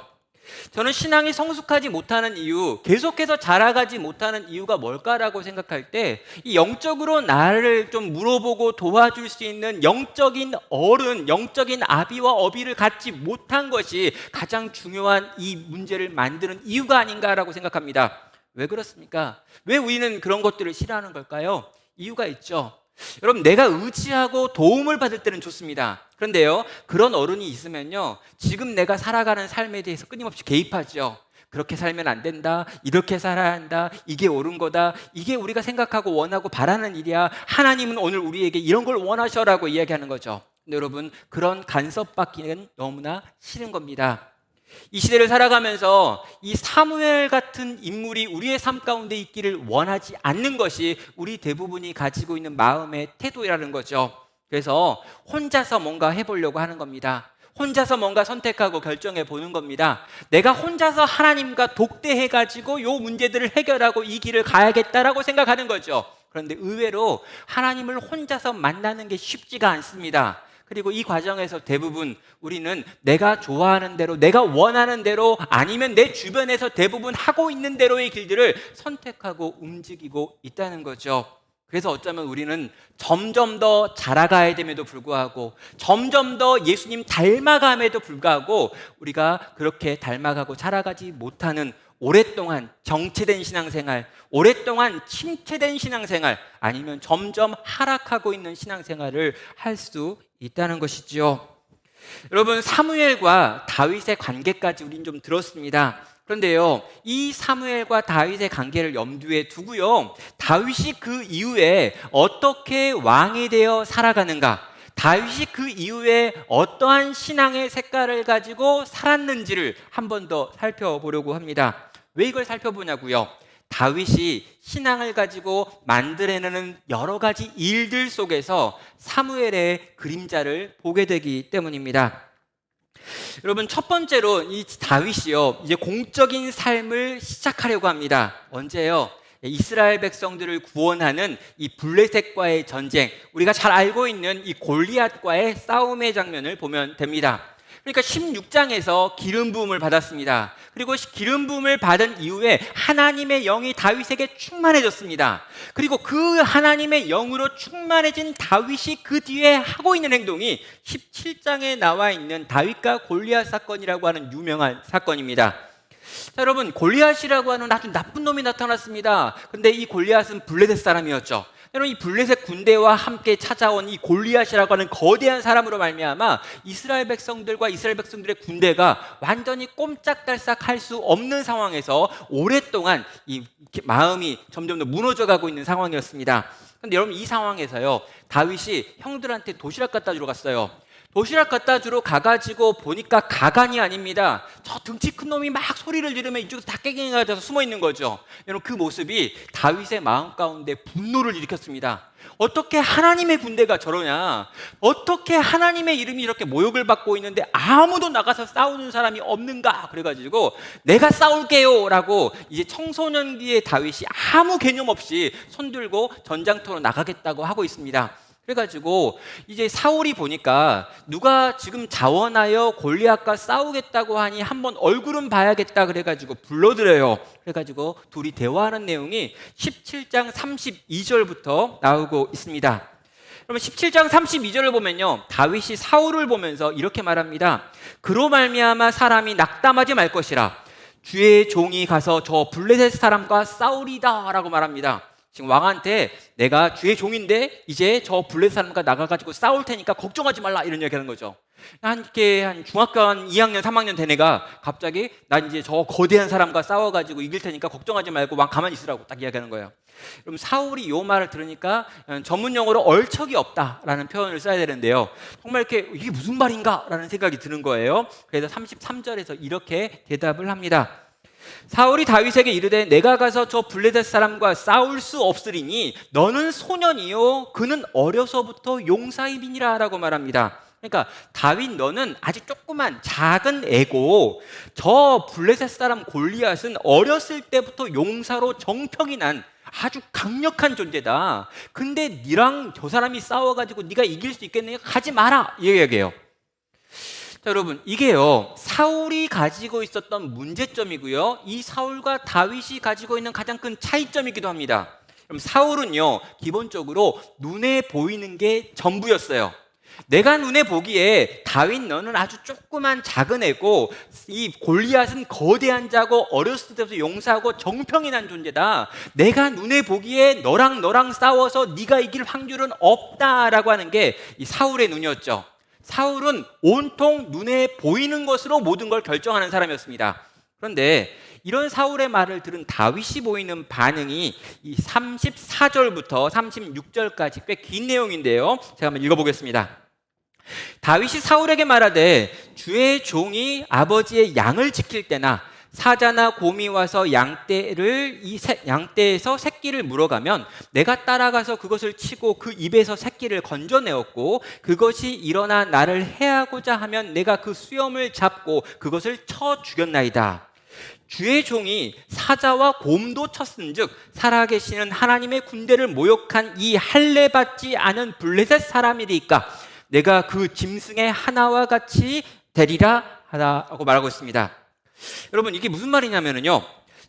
S1: 저는 신앙이 성숙하지 못하는 이유, 계속해서 자라가지 못하는 이유가 뭘까라고 생각할 때 이 영적으로 나를 좀 물어보고 도와줄 수 있는 영적인 어른, 영적인 아비와 어비를 갖지 못한 것이 가장 중요한 이 문제를 만드는 이유가 아닌가라고 생각합니다. 왜 그렇습니까? 왜 우리는 그런 것들을 싫어하는 걸까요? 이유가 있죠. 여러분, 내가 의지하고 도움을 받을 때는 좋습니다. 그런데요, 그런 어른이 있으면요, 지금 내가 살아가는 삶에 대해서 끊임없이 개입하죠. 그렇게 살면 안 된다, 이렇게 살아야 한다, 이게 옳은 거다, 이게 우리가 생각하고 원하고 바라는 일이야, 하나님은 오늘 우리에게 이런 걸 원하셔라고 이야기하는 거죠. 근데 여러분, 그런 간섭받기는 너무나 싫은 겁니다. 이 시대를 살아가면서 이 사무엘 같은 인물이 우리의 삶 가운데 있기를 원하지 않는 것이 우리 대부분이 가지고 있는 마음의 태도라는 거죠. 그래서 혼자서 뭔가 해보려고 하는 겁니다. 혼자서 뭔가 선택하고 결정해 보는 겁니다. 내가 혼자서 하나님과 독대해가지고 요 문제들을 해결하고 이 길을 가야겠다라고 생각하는 거죠. 그런데 의외로 하나님을 혼자서 만나는 게 쉽지가 않습니다. 그리고 이 과정에서 대부분 우리는 내가 좋아하는 대로, 내가 원하는 대로, 아니면 내 주변에서 대부분 하고 있는 대로의 길들을 선택하고 움직이고 있다는 거죠. 그래서 어쩌면 우리는 점점 더 자라가야 됨에도 불구하고, 점점 더 예수님 닮아감에도 불구하고 우리가 그렇게 닮아가고 자라가지 못하는 오랫동안 정체된 신앙생활, 오랫동안 침체된 신앙생활, 아니면 점점 하락하고 있는 신앙생활을 할 수 있다는 것이죠. 여러분, 사무엘과 다윗의 관계까지 우린 좀 들었습니다. 그런데요, 이 사무엘과 다윗의 관계를 염두에 두고요, 다윗이 그 이후에 어떻게 왕이 되어 살아가는가, 다윗이 그 이후에 어떠한 신앙의 색깔을 가지고 살았는지를 한 번 더 살펴보려고 합니다. 왜 이걸 살펴보냐고요? 다윗이 신앙을 가지고 만들어내는 여러 가지 일들 속에서 사무엘의 그림자를 보게 되기 때문입니다. 여러분, 첫 번째로 이 다윗이요, 이제 공적인 삶을 시작하려고 합니다. 언제요? 이스라엘 백성들을 구원하는 이 블레셋과의 전쟁, 우리가 잘 알고 있는 이 골리앗과의 싸움의 장면을 보면 됩니다. 그러니까 16장에서 기름 부음을 받았습니다. 그리고 기름 부음을 받은 이후에 하나님의 영이 다윗에게 충만해졌습니다. 그리고 그 하나님의 영으로 충만해진 다윗이 그 뒤에 하고 있는 행동이 17장에 나와 있는 다윗과 골리앗 사건이라고 하는 유명한 사건입니다. 자, 여러분, 골리앗이라고 하는 아주 나쁜 놈이 나타났습니다. 근데 이 골리앗은 블레셋 사람이었죠. 여러분, 이 블레셋 군대와 함께 찾아온 이 골리앗이라고 하는 거대한 사람으로 말미암아 이스라엘 백성들의 군대가 완전히 꼼짝달싹 할 수 없는 상황에서 오랫동안 이 마음이 점점 더 무너져가고 있는 상황이었습니다. 그런데 여러분, 이 상황에서요, 다윗이 형들한테 도시락 갖다 주러 갔어요. 도시락 갖다 주러 가가지고 보니까 가관이 아닙니다. 저 등치 큰 놈이 막 소리를 지르면 이쪽에서 다 깨갱이가 돼서 숨어 있는 거죠. 여러분, 그 모습이 다윗의 마음 가운데 분노를 일으켰습니다. 어떻게 하나님의 군대가 저러냐? 어떻게 하나님의 이름이 이렇게 모욕을 받고 있는데 아무도 나가서 싸우는 사람이 없는가? 그래가지고 내가 싸울게요 라고 이제 청소년기의 다윗이 아무 개념 없이 손들고 전장터로 나가겠다고 하고 있습니다. 그래가지고 이제 사울이 보니까 누가 지금 자원하여 골리앗과 싸우겠다고 하니 한번 얼굴은 봐야겠다 그래가지고 불러들여요. 그래가지고 둘이 대화하는 내용이 17장 32절부터 나오고 있습니다. 그러면 17장 32절을 보면요, 다윗이 사울을 보면서 이렇게 말합니다. 그로 말미암아 사람이 낙담하지 말 것이라. 주의 종이 가서 저 블레셋 사람과 싸우리다 라고 말합니다. 지금 왕한테 내가 주의 종인데 이제 저 블레셋 사람과 나가가지고 싸울 테니까 걱정하지 말라 이런 얘기하는 거죠. 한 중학교 한 2학년 3학년 된 애가 갑자기 난 이제 저 거대한 사람과 싸워가지고 이길 테니까 걱정하지 말고 왕 가만히 있으라고 딱 이야기하는 거예요. 그럼 사울이 이 말을 들으니까 전문 용어로 얼척이 없다라는 표현을 써야 되는데요, 정말 이렇게 이게 무슨 말인가 라는 생각이 드는 거예요. 그래서 33절에서 이렇게 대답을 합니다. 사울이 다윗에게 이르되 내가 가서 저 블레셋 사람과 싸울 수 없으리니 너는 소년이요 그는 어려서부터 용사임이니라 라고 말합니다. 그러니까 다윗, 너는 아직 조그만 작은 애고 저 블레셋 사람 골리앗은 어렸을 때부터 용사로 정평이 난 아주 강력한 존재다. 근데 니랑 저 사람이 싸워가지고 네가 이길 수 있겠느냐? 가지 마라 이 얘기예요. 자, 여러분, 이게요, 사울이 가지고 있었던 문제점이고요, 이 사울과 다윗이 가지고 있는 가장 큰 차이점이기도 합니다. 그럼 사울은요, 기본적으로 눈에 보이는 게 전부였어요. 내가 눈에 보기에 다윗 너는 아주 조그만 작은 애고 이 골리앗은 거대한 자고 어렸을 때부터 용사하고 정평이 난 존재다. 내가 눈에 보기에 너랑 싸워서 네가 이길 확률은 없다라고 하는 게 이 사울의 눈이었죠. 사울은 온통 눈에 보이는 것으로 모든 걸 결정하는 사람이었습니다. 그런데 이런 사울의 말을 들은 다윗이 보이는 반응이 이 34절부터 36절까지 꽤 긴 내용인데요, 제가 한번 읽어보겠습니다. 다윗이 사울에게 말하되 주의 종이 아버지의 양을 지킬 때나 사자나 곰이 와서 양떼에서 새끼를 물어가면 내가 따라가서 그것을 치고 그 입에서 새끼를 건져내었고, 그것이 일어나 나를 해하고자 하면 내가 그 수염을 잡고 그것을 쳐 죽였나이다. 주의 종이 사자와 곰도 쳤은즉 살아계시는 하나님의 군대를 모욕한 이 할례받지 않은 블레셋 사람이리까 내가 그 짐승의 하나와 같이 되리라 하라고 말하고 있습니다. 여러분, 이게 무슨 말이냐면요,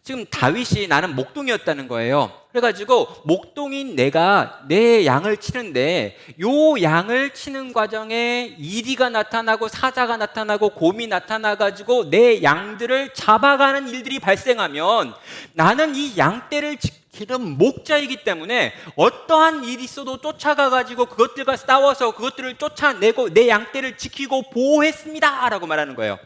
S1: 지금 다윗이 나는 목동이었다는 거예요. 그래가지고 목동인 내가 내 양을 치는데 요 양을 치는 과정에 이리가 나타나고 사자가 나타나고 곰이 나타나가지고 내 양들을 잡아가는 일들이 발생하면 나는 이 양떼를 지키는 목자이기 때문에 어떠한 일이 있어도 쫓아가가지고 그것들과 싸워서 그것들을 쫓아내고 내 양떼를 지키고 보호했습니다 라고 말하는 거예요.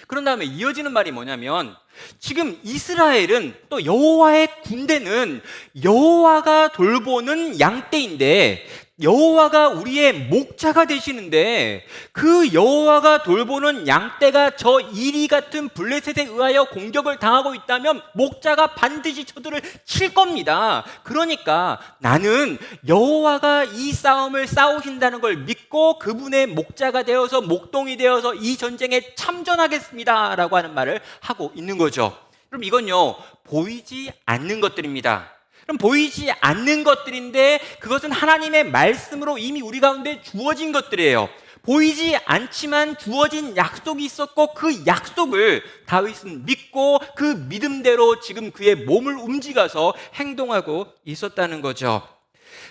S1: 그런 다음에 이어지는 말이 뭐냐면, 지금 이스라엘은 또 여호와의 군대는 여호와가 돌보는 양떼인데 여호와가 우리의 목자가 되시는데 그 여호와가 돌보는 양떼가 저 이리 같은 블레셋에 의하여 공격을 당하고 있다면 목자가 반드시 저들을 칠 겁니다. 그러니까 나는 여호와가 이 싸움을 싸우신다는 걸 믿고 그분의 목자가 되어서 목동이 되어서 이 전쟁에 참전하겠습니다 라고 하는 말을 하고 있는 거죠. 그럼 이건요, 보이지 않는 것들입니다. 그럼 보이지 않는 것들인데 그것은 하나님의 말씀으로 이미 우리 가운데 주어진 것들이에요. 보이지 않지만 주어진 약속이 있었고 그 약속을 다윗은 믿고 그 믿음대로 지금 그의 몸을 움직여서 행동하고 있었다는 거죠.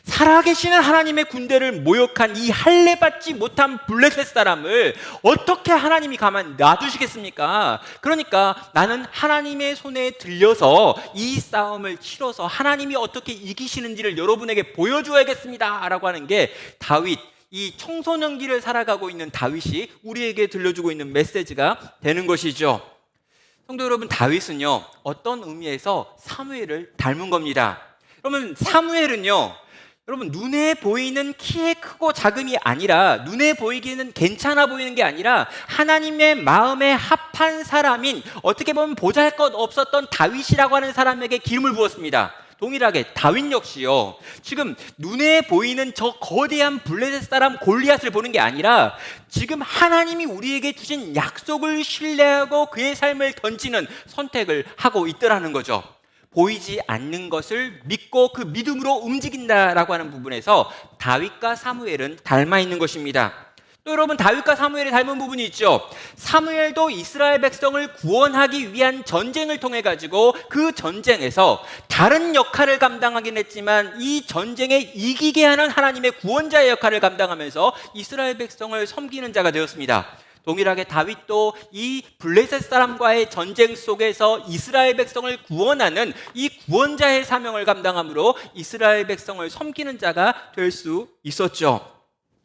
S1: 살아계시는 하나님의 군대를 모욕한 이 할례받지 못한 블레셋 사람을 어떻게 하나님이 가만 놔두시겠습니까? 그러니까 나는 하나님의 손에 들려서 이 싸움을 치러서 하나님이 어떻게 이기시는지를 여러분에게 보여줘야겠습니다 라고 하는 게 다윗, 이 청소년기를 살아가고 있는 다윗이 우리에게 들려주고 있는 메시지가 되는 것이죠. 성도 여러분, 다윗은요, 어떤 의미에서 사무엘을 닮은 겁니다. 그러면 사무엘은요, 여러분, 눈에 보이는 키에 크고 작음이 아니라, 눈에 보이기는 괜찮아 보이는 게 아니라 하나님의 마음에 합한 사람인, 어떻게 보면 보잘것 없었던 다윗이라고 하는 사람에게 기름을 부었습니다. 동일하게 다윗 역시요, 지금 눈에 보이는 저 거대한 블레셋 사람 골리앗을 보는 게 아니라 지금 하나님이 우리에게 주신 약속을 신뢰하고 그의 삶을 던지는 선택을 하고 있더라는 거죠. 보이지 않는 것을 믿고 그 믿음으로 움직인다라고 하는 부분에서 다윗과 사무엘은 닮아 있는 것입니다. 또 여러분, 다윗과 사무엘이 닮은 부분이 있죠. 사무엘도 이스라엘 백성을 구원하기 위한 전쟁을 통해 가지고 그 전쟁에서 다른 역할을 감당하긴 했지만 이 전쟁에 이기게 하는 하나님의 구원자의 역할을 감당하면서 이스라엘 백성을 섬기는 자가 되었습니다. 동일하게 다윗도 이 블레셋 사람과의 전쟁 속에서 이스라엘 백성을 구원하는 이 구원자의 사명을 감당함으로 이스라엘 백성을 섬기는 자가 될 수 있었죠.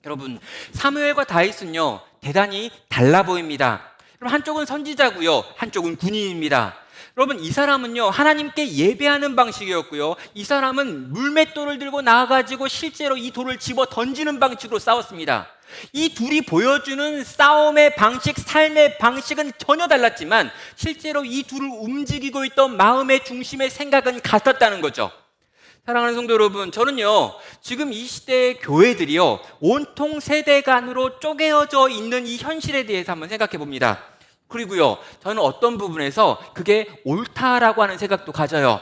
S1: 여러분, 사무엘과 다윗은요, 대단히 달라 보입니다. 한쪽은 선지자고요, 한쪽은 군인입니다. 여러분, 이 사람은요, 하나님께 예배하는 방식이었고요, 이 사람은 물맷돌을 들고 나와가지고 실제로 이 돌을 집어 던지는 방식으로 싸웠습니다. 이 둘이 보여주는 싸움의 방식, 삶의 방식은 전혀 달랐지만 실제로 이 둘을 움직이고 있던 마음의 중심의 생각은 같았다는 거죠. 사랑하는 성도 여러분, 저는요, 지금 이 시대의 교회들이요, 온통 세대 간으로 쪼개어져 있는 이 현실에 대해서 한번 생각해 봅니다. 그리고요, 저는 어떤 부분에서 그게 옳다라고 하는 생각도 가져요.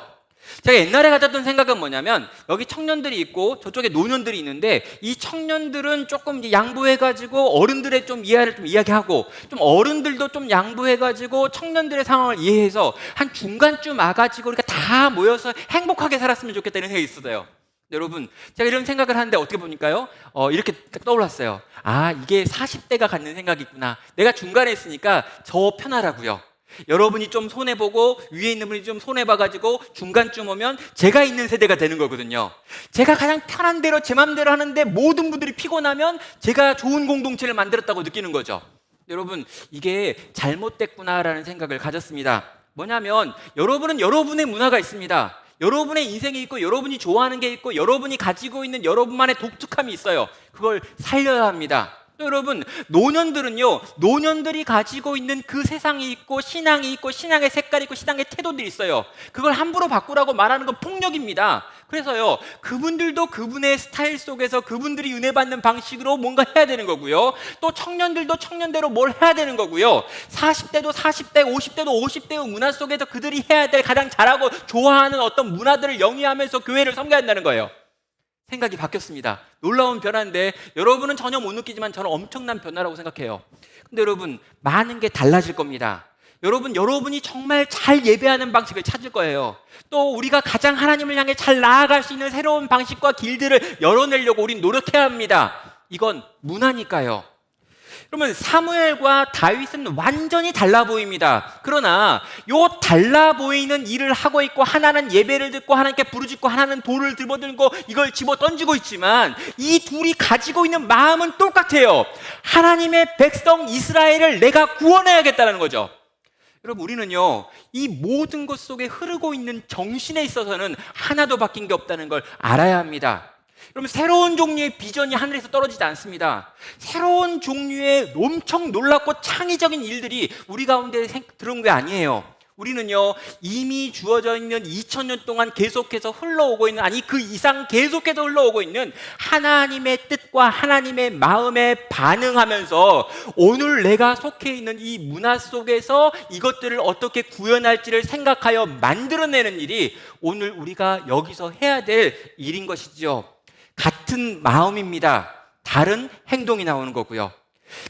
S1: 제가 옛날에 가졌던 생각은 뭐냐면 여기 청년들이 있고 저쪽에 노년들이 있는데 이 청년들은 조금 이제 양보해가지고 어른들의 좀 이해를 좀 이야기하고 좀 어른들도 좀 양보해가지고 청년들의 상황을 이해해서 한 중간쯤 와가지고 우리가 다 모여서 행복하게 살았으면 좋겠다는 생각이 있었어요. 여러분, 제가 이런 생각을 하는데 어떻게 보니까요, 이렇게 딱 떠올랐어요. 아, 이게 40대가 갖는 생각이 있구나. 내가 중간에 있으니까 저 편하라고요. 여러분이 좀 손해보고 위에 있는 분이 좀 손해봐가지고 중간쯤 오면 제가 있는 세대가 되는 거거든요. 제가 가장 편한 대로 제 맘대로 하는데 모든 분들이 피곤하면 제가 좋은 공동체를 만들었다고 느끼는 거죠. 여러분, 이게 잘못됐구나라는 생각을 가졌습니다. 뭐냐면 여러분은 여러분의 문화가 있습니다. 여러분의 인생이 있고 여러분이 좋아하는 게 있고 여러분이 가지고 있는 여러분만의 독특함이 있어요. 그걸 살려야 합니다. 또 여러분, 노년들은요, 노년들이 가지고 있는 그 세상이 있고 신앙이 있고 신앙의 색깔이 있고 신앙의 태도들이 있어요. 그걸 함부로 바꾸라고 말하는 건 폭력입니다. 그래서요, 그분들도 그분의 스타일 속에서 그분들이 은혜 받는 방식으로 뭔가 해야 되는 거고요. 또 청년들도 청년대로 뭘 해야 되는 거고요. 40대도 40대, 50대도 50대의 문화 속에서 그들이 해야 될 가장 잘하고 좋아하는 어떤 문화들을 영위하면서 교회를 섬겨야 한다는 거예요. 생각이 바뀌었습니다. 놀라운 변화인데 여러분은 전혀 못 느끼지만 저는 엄청난 변화라고 생각해요. 근데 여러분, 많은 게 달라질 겁니다. 여러분이 정말 잘 예배하는 방식을 찾을 거예요. 또 우리가 가장 하나님을 향해 잘 나아갈 수 있는 새로운 방식과 길들을 열어내려고 우린 노력해야 합니다. 이건 문화니까요. 그러면 사무엘과 다윗은 완전히 달라 보입니다. 그러나 요 달라 보이는 일을 하고 있고 하나는 예배를 듣고 하나님께 부르짖고 하나는 돌을 들고 이걸 집어 던지고 있지만 이 둘이 가지고 있는 마음은 똑같아요. 하나님의 백성 이스라엘을 내가 구원해야겠다는 거죠. 여러분, 우리는요, 이 모든 것 속에 흐르고 있는 정신에 있어서는 하나도 바뀐 게 없다는 걸 알아야 합니다. 여러분, 새로운 종류의 비전이 하늘에서 떨어지지 않습니다. 새로운 종류의 엄청 놀랍고 창의적인 일들이 우리 가운데 들어온 게 아니에요. 우리는요, 이미 주어져 있는 2000년 동안 계속해서 흘러오고 있는, 아니 그 이상 계속해서 흘러오고 있는 하나님의 뜻과 하나님의 마음에 반응하면서 오늘 내가 속해 있는 이 문화 속에서 이것들을 어떻게 구현할지를 생각하여 만들어내는 일이 오늘 우리가 여기서 해야 될 일인 것이죠. 같은 마음입니다. 다른 행동이 나오는 거고요.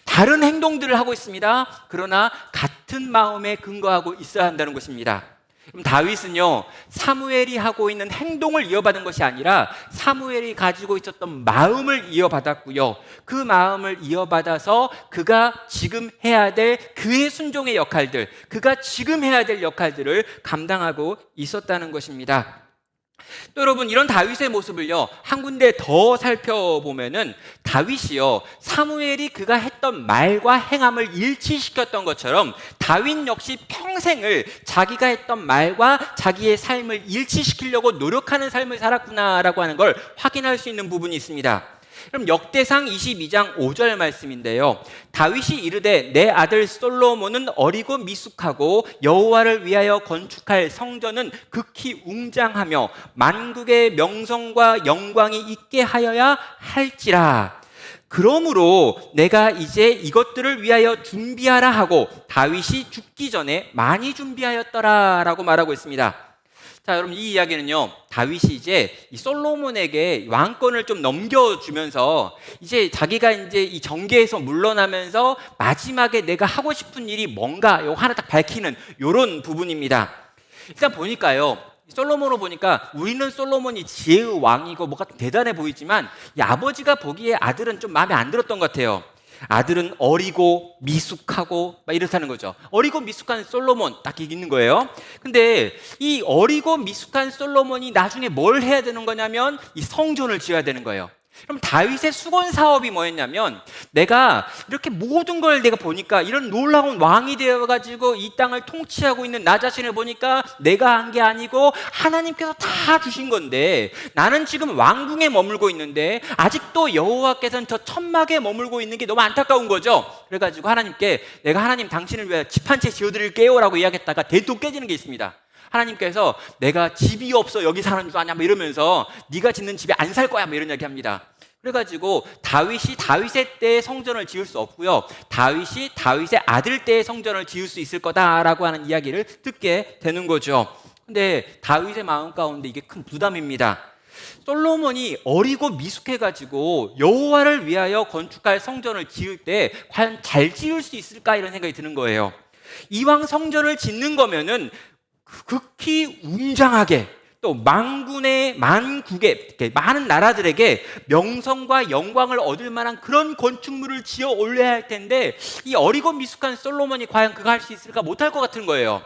S1: 다른 행동들을 하고 있습니다. 그러나 같은 마음에 근거하고 있어야 한다는 것입니다. 그럼 다윗은요, 사무엘이 하고 있는 행동을 이어받은 것이 아니라 사무엘이 가지고 있었던 마음을 이어받았고요. 그 마음을 이어받아서 그가 지금 해야 될 그의 순종의 역할들, 그가 지금 해야 될 역할들을 감당하고 있었다는 것입니다. 또 여러분, 이런 다윗의 모습을요, 한 군데 더 살펴보면은 다윗이요, 사무엘이 그가 했던 말과 행함을 일치시켰던 것처럼 다윗 역시 평생을 자기가 했던 말과 자기의 삶을 일치시키려고 노력하는 삶을 살았구나라고 하는 걸 확인할 수 있는 부분이 있습니다. 그럼 역대상 22장 5절 말씀인데요, 다윗이 이르되 내 아들 솔로몬은 어리고 미숙하고 여호와를 위하여 건축할 성전은 극히 웅장하며 만국의 명성과 영광이 있게 하여야 할지라. 그러므로 내가 이제 이것들을 위하여 준비하라 하고 다윗이 죽기 전에 많이 준비하였더라 라고 말하고 있습니다. 자, 여러분, 이 이야기는요, 다윗이 이제 이 솔로몬에게 왕권을 좀 넘겨주면서 이제 자기가 이제 이 정계에서 물러나면서 마지막에 내가 하고 싶은 일이 뭔가 요 하나 딱 밝히는 요런 부분입니다. 일단 보니까요, 솔로몬을 보니까 우리는 솔로몬이 지혜의 왕이고 뭐가 좀 대단해 보이지만 이 아버지가 보기에 아들은 좀 마음에 안 들었던 것 같아요. 아들은 어리고 미숙하고 막 이렇다는 거죠. 어리고 미숙한 솔로몬 딱 있는 거예요. 근데 이 어리고 미숙한 솔로몬이 나중에 뭘 해야 되는 거냐면 이 성전을 지어야 되는 거예요. 그럼 다윗의 수건 사업이 뭐였냐면, 내가 이렇게 모든 걸 내가 보니까 이런 놀라운 왕이 되어가지고 이 땅을 통치하고 있는 나 자신을 보니까 내가 한 게 아니고 하나님께서 다 주신 건데 나는 지금 왕궁에 머물고 있는데 아직도 여호와께서는 저 천막에 머물고 있는 게 너무 안타까운 거죠. 그래가지고 하나님께 내가 하나님 당신을 위해 집 한 채 지어드릴게요 라고 이야기했다가 대도 깨지는 게 있습니다. 하나님께서 내가 집이 없어 여기 사는 줄 아냐 뭐 이러면서 네가 짓는 집에 안 살 거야 뭐 이런 이야기 합니다. 그래가지고 다윗이 다윗의 때에 성전을 지을 수 없고요, 다윗이 다윗의 아들 때에 성전을 지을 수 있을 거다라고 하는 이야기를 듣게 되는 거죠. 근데 다윗의 마음 가운데 이게 큰 부담입니다. 솔로몬이 어리고 미숙해가지고 여호와를 위하여 건축할 성전을 지을 때 과연 잘 지을 수 있을까 이런 생각이 드는 거예요. 이왕 성전을 짓는 거면은 극히 웅장하게 또 만국의 많은 나라들에게 명성과 영광을 얻을 만한 그런 건축물을 지어 올려야 할 텐데 이 어리고 미숙한 솔로몬이 과연 그거 할 수 있을까? 못할 것 같은 거예요.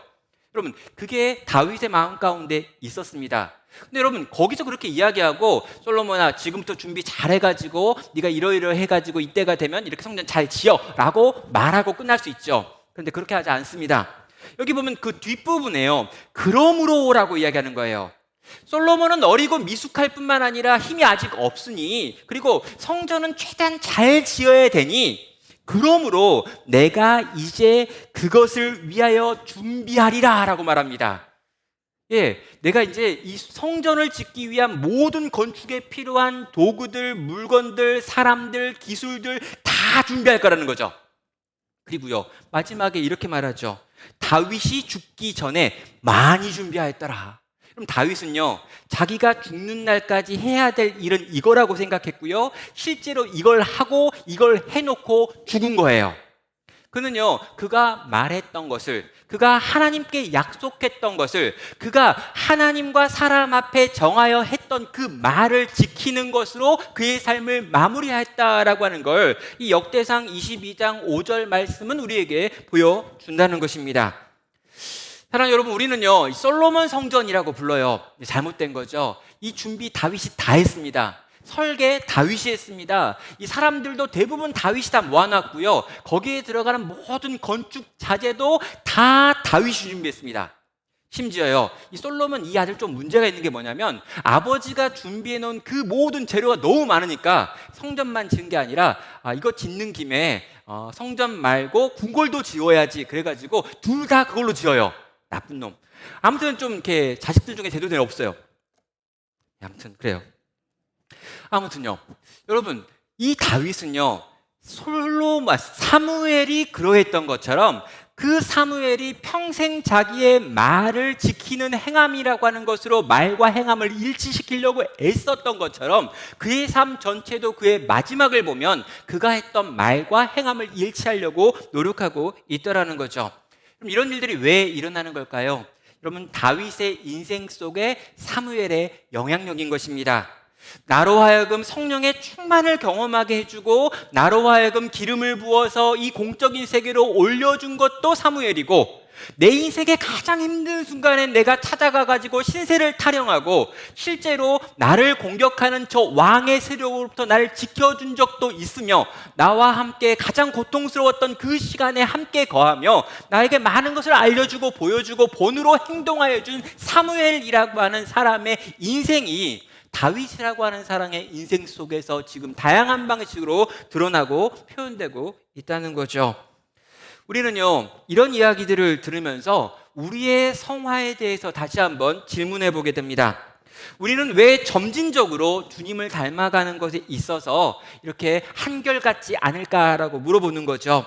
S1: 여러분, 그게 다윗의 마음 가운데 있었습니다. 근데 여러분, 거기서 그렇게 이야기하고 솔로몬아 지금부터 준비 잘해가지고 네가 이러이러해가지고 이때가 되면 이렇게 성전 잘 지어 라고 말하고 끝날 수 있죠. 그런데 그렇게 하지 않습니다. 여기 보면 그 뒷부분에요, 그러므로라고 이야기하는 거예요. 솔로몬은 어리고 미숙할 뿐만 아니라 힘이 아직 없으니, 그리고 성전은 최대한 잘 지어야 되니, 그러므로 내가 이제 그것을 위하여 준비하리라 라고 말합니다. 내가 이제 이 성전을 짓기 위한 모든 건축에 필요한 도구들, 물건들, 사람들, 기술들 다 준비할 거라는 거죠. 그리고요, 마지막에 이렇게 말하죠. 다윗이 죽기 전에 많이 준비하였더라. 그럼 다윗은요, 자기가 죽는 날까지 해야 될 일은 이거라고 생각했고요, 실제로 이걸 하고 이걸 해놓고 죽은 거예요. 그는요, 그가 말했던 것을, 그가 하나님께 약속했던 것을, 그가 하나님과 사람 앞에 정하여 했던 그 말을 지키는 것으로 그의 삶을 마무리했다라고 하는 걸 이 역대상 22장 5절 말씀은 우리에게 보여준다는 것입니다. 사랑하는 여러분, 우리는요, 솔로몬 성전이라고 불러요. 잘못된 거죠. 이 준비 다윗이 다 했습니다. 설계 다윗이 했습니다. 이 사람들도 대부분 다윗이 다 모아놨고요, 거기에 들어가는 모든 건축 자재도 다 다윗이 준비했습니다. 심지어요, 이 솔로몬 이 아들 좀 문제가 있는 게 뭐냐면, 아버지가 준비해 놓은 그 모든 재료가 너무 많으니까 성전만 지은 게 아니라 이거 짓는 김에 성전 말고 궁궐도 지어야지 그래가지고 둘 다 그걸로 지어요. 나쁜 놈. 아무튼 좀 이렇게 자식들 중에 제도들이 없어요. 아무튼 그래요. 아무튼요, 여러분, 이 다윗은요, 사무엘이 그러했던 것처럼 그 사무엘이 평생 자기의 말을 지키는 행함이라고 하는 것으로 말과 행함을 일치시키려고 애썼던 것처럼 그의 삶 전체도 그의 마지막을 보면 그가 했던 말과 행함을 일치하려고 노력하고 있더라는 거죠. 그럼 이런 일들이 왜 일어나는 걸까요? 여러분, 다윗의 인생 속에 사무엘의 영향력인 것입니다. 나로 하여금 성령의 충만을 경험하게 해주고 나로 하여금 기름을 부어서 이 공적인 세계로 올려준 것도 사무엘이고, 내 인생의 가장 힘든 순간에 내가 찾아가가지고 신세를 타령하고 실제로 나를 공격하는 저 왕의 세력으로부터 나를 지켜준 적도 있으며, 나와 함께 가장 고통스러웠던 그 시간에 함께 거하며 나에게 많은 것을 알려주고 보여주고 본으로 행동하여 준 사무엘이라고 하는 사람의 인생이 다윗이라고 하는 사람의 인생 속에서 지금 다양한 방식으로 드러나고 표현되고 있다는 거죠. 우리는요, 이런 이야기들을 들으면서 우리의 성화에 대해서 다시 한번 질문해 보게 됩니다. 우리는 왜 점진적으로 주님을 닮아가는 것에 있어서 이렇게 한결같지 않을까라고 물어보는 거죠.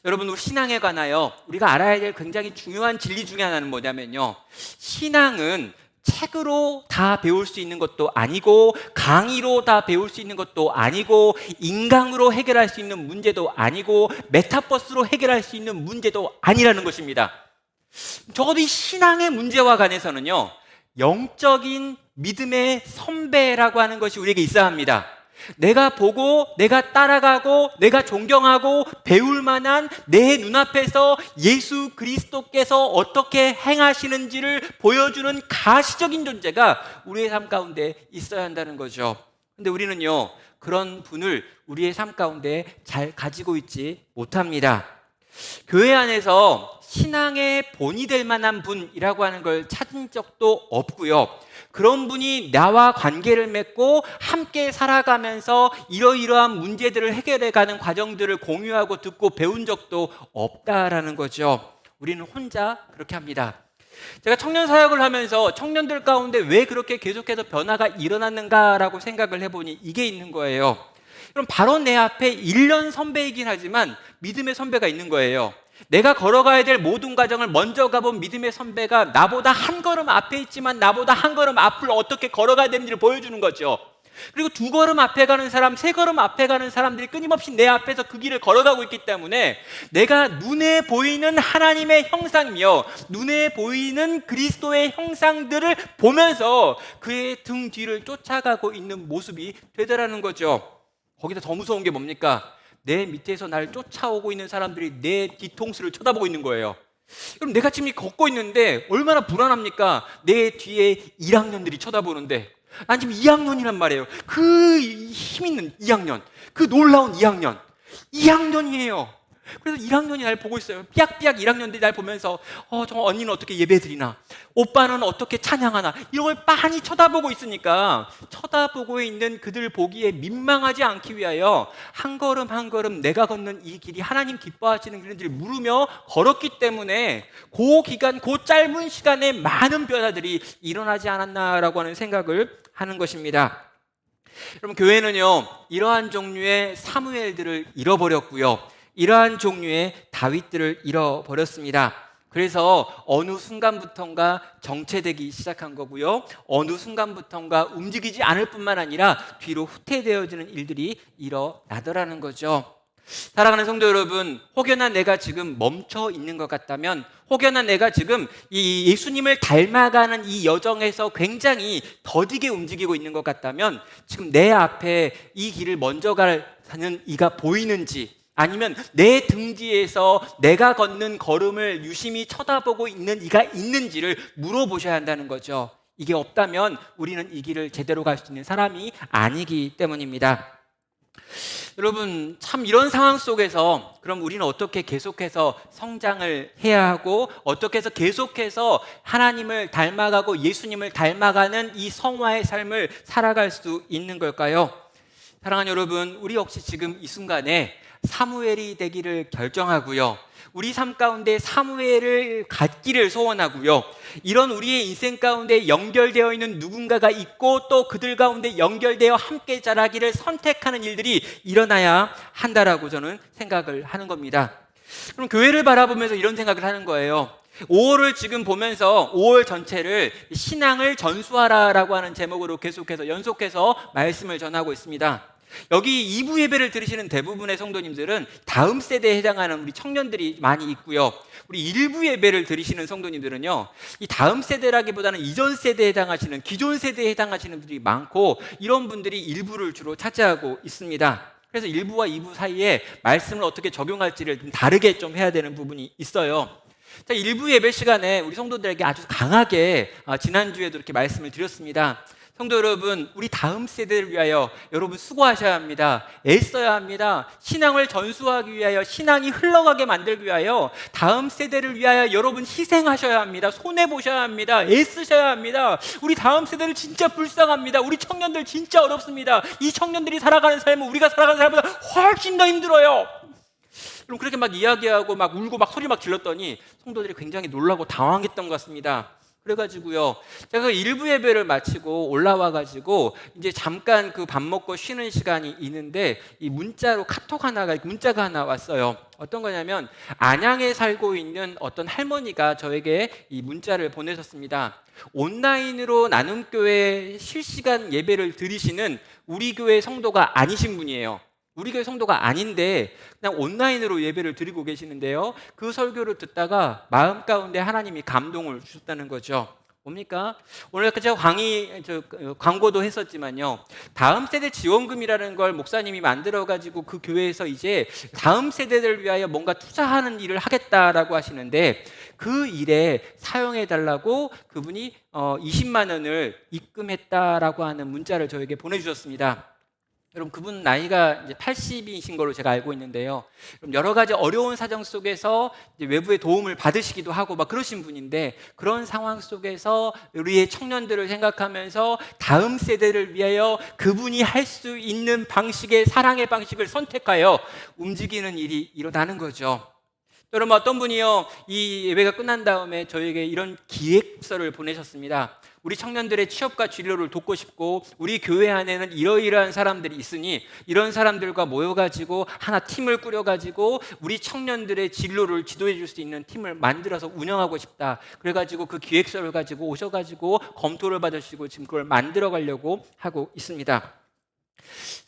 S1: 여러분, 우리 신앙에 관하여 우리가 알아야 될 굉장히 중요한 진리 중에 하나는 뭐냐면요, 신앙은 책으로 다 배울 수 있는 것도 아니고 강의로 다 배울 수 있는 것도 아니고 인강으로 해결할 수 있는 문제도 아니고 메타버스로 해결할 수 있는 문제도 아니라는 것입니다. 적어도 이 신앙의 문제와 관해서는요, 영적인 믿음의 선배라고 하는 것이 우리에게 있어야 합니다. 내가 보고 내가 따라가고 내가 존경하고 배울 만한 내 눈앞에서 예수 그리스도께서 어떻게 행하시는지를 보여주는 가시적인 존재가 우리의 삶 가운데 있어야 한다는 거죠. 근데 우리는요, 그런 분을 우리의 삶 가운데 잘 가지고 있지 못합니다. 교회 안에서 신앙의 본이 될 만한 분이라고 하는 걸 찾은 적도 없고요, 그런 분이 나와 관계를 맺고 함께 살아가면서 이러이러한 문제들을 해결해가는 과정들을 공유하고 듣고 배운 적도 없다라는 거죠. 우리는 혼자 그렇게 합니다. 제가 청년 사역을 하면서 청년들 가운데 왜 그렇게 계속해서 변화가 일어났는가라고 생각을 해보니 이게 있는 거예요. 그럼 바로 내 앞에 1년 선배이긴 하지만 믿음의 선배가 있는 거예요. 내가 걸어가야 될 모든 과정을 먼저 가본 믿음의 선배가 나보다 한 걸음 앞에 있지만 나보다 한 걸음 앞을 어떻게 걸어가야 되는지를 보여주는 거죠. 그리고 두 걸음 앞에 가는 사람, 세 걸음 앞에 가는 사람들이 끊임없이 내 앞에서 그 길을 걸어가고 있기 때문에 내가 눈에 보이는 하나님의 형상이며 눈에 보이는 그리스도의 형상들을 보면서 그의 등 뒤를 쫓아가고 있는 모습이 되더라는 거죠. 거기다 더 무서운 게 뭡니까? 내 밑에서 날 쫓아오고 있는 사람들이 내 뒤통수를 쳐다보고 있는 거예요. 그럼 내가 지금 걷고 있는데 얼마나 불안합니까? 내 뒤에 1학년들이 쳐다보는데 난 지금 2학년이란 말이에요. 그 힘 있는 2학년, 그 놀라운 2학년이에요. 그래서 1학년이 날 보고 있어요. 삐약삐약 1학년들이 날 보면서 저 언니는 어떻게 예배드리나, 오빠는 어떻게 찬양하나, 이런 걸 빤히 쳐다보고 있으니까 쳐다보고 있는 그들 보기에 민망하지 않기 위하여 한 걸음 한 걸음 내가 걷는 이 길이 하나님 기뻐하시는 길인지를 물으며 걸었기 때문에 그 기간, 그 짧은 시간에 많은 변화들이 일어나지 않았나라고 하는 생각을 하는 것입니다. 여러분, 교회는요 이러한 종류의 사무엘들을 잃어버렸고요, 이러한 종류의 다윗들을 잃어버렸습니다. 그래서 어느 순간부턴가 정체되기 시작한 거고요, 어느 순간부턴가 움직이지 않을 뿐만 아니라 뒤로 후퇴되어지는 일들이 일어나더라는 거죠. 사랑하는 성도 여러분, 혹여나 내가 지금 멈춰 있는 것 같다면, 혹여나 내가 지금 이 예수님을 닮아가는 이 여정에서 굉장히 더디게 움직이고 있는 것 같다면, 지금 내 앞에 이 길을 먼저 가는 이가 보이는지, 아니면 내 등 뒤에서 내가 걷는 걸음을 유심히 쳐다보고 있는 이가 있는지를 물어보셔야 한다는 거죠. 이게 없다면 우리는 이 길을 제대로 갈 수 있는 사람이 아니기 때문입니다. 여러분, 참 이런 상황 속에서 그럼 우리는 어떻게 계속해서 성장을 해야 하고, 어떻게 해서 계속해서 하나님을 닮아가고 예수님을 닮아가는 이 성화의 삶을 살아갈 수 있는 걸까요? 사랑하는 여러분, 우리 역시 지금 이 순간에 사무엘이 되기를 결정하고요, 우리 삶 가운데 사무엘을 갖기를 소원하고요, 이런 우리의 인생 가운데 연결되어 있는 누군가가 있고 또 그들 가운데 연결되어 함께 자라기를 선택하는 일들이 일어나야 한다라고 저는 생각을 하는 겁니다. 그럼 교회를 바라보면서 이런 생각을 하는 거예요. 5월을 지금 보면서 5월 전체를 신앙을 전수하라라고 하는 제목으로 계속해서 연속해서 말씀을 전하고 있습니다. 여기 2부 예배를 들으시는 대부분의 성도님들은 다음 세대에 해당하는 우리 청년들이 많이 있고요, 우리 1부 예배를 들으시는 성도님들은요 이 다음 세대라기보다는 이전 세대에 해당하시는, 기존 세대에 해당하시는 분들이 많고, 이런 분들이 1부를 주로 차지하고 있습니다. 그래서 1부와 2부 사이에 말씀을 어떻게 적용할지를 좀 다르게 좀 해야 되는 부분이 있어요. 자, 1부 예배 시간에 우리 성도들에게 아주 강하게 지난주에도 이렇게 말씀을 드렸습니다. 성도 여러분, 우리 다음 세대를 위하여 여러분 수고하셔야 합니다. 애써야 합니다. 신앙을 전수하기 위하여, 신앙이 흘러가게 만들기 위하여 다음 세대를 위하여 여러분 희생하셔야 합니다. 손해보셔야 합니다. 애쓰셔야 합니다. 우리 다음 세대를 진짜 불쌍합니다. 우리 청년들 진짜 어렵습니다. 이 청년들이 살아가는 삶은 우리가 살아가는 삶보다 훨씬 더 힘들어요. 그럼 그렇게 막 이야기하고 막 울고 막 소리 막 질렀더니 성도들이 굉장히 놀라고 당황했던 것 같습니다. 그래가지고요, 제가 1부 예배를 마치고 올라와가지고 이제 잠깐 그 밥 먹고 쉬는 시간이 있는데 이 문자가 하나 왔어요. 어떤 거냐면 안양에 살고 있는 어떤 할머니가 저에게 이 문자를 보내셨습니다. 온라인으로 나눔교회 실시간 예배를 들으시는 우리 교회 성도가 아니신 분이에요. 우리 교회 성도가 아닌데 그냥 온라인으로 예배를 드리고 계시는데요, 그 설교를 듣다가 마음 가운데 하나님이 감동을 주셨다는 거죠. 뭡니까? 오늘 제가 광고도 했었지만요, 다음 세대 지원금이라는 걸 목사님이 만들어가지고 그 교회에서 이제 다음 세대를 위하여 뭔가 투자하는 일을 하겠다라고 하시는데, 그 일에 사용해달라고 그분이 20만 원을 입금했다라고 하는 문자를 저에게 보내주셨습니다. 여러분, 그분 나이가 이제 80이신 걸로 제가 알고 있는데요, 여러 가지 어려운 사정 속에서 이제 외부의 도움을 받으시기도 하고 막 그러신 분인데, 그런 상황 속에서 우리의 청년들을 생각하면서 다음 세대를 위하여 그분이 할 수 있는 방식의 사랑의 방식을 선택하여 움직이는 일이 일어나는 거죠. 여러분, 어떤 분이요 이 예배가 끝난 다음에 저에게 이런 기획서를 보내셨습니다. 우리 청년들의 취업과 진로를 돕고 싶고 우리 교회 안에는 이러이러한 사람들이 있으니 이런 사람들과 모여가지고 하나 팀을 꾸려가지고 우리 청년들의 진로를 지도해 줄 수 있는 팀을 만들어서 운영하고 싶다. 그래가지고 그 기획서를 가지고 오셔가지고 검토를 받으시고 지금 그걸 만들어 가려고 하고 있습니다.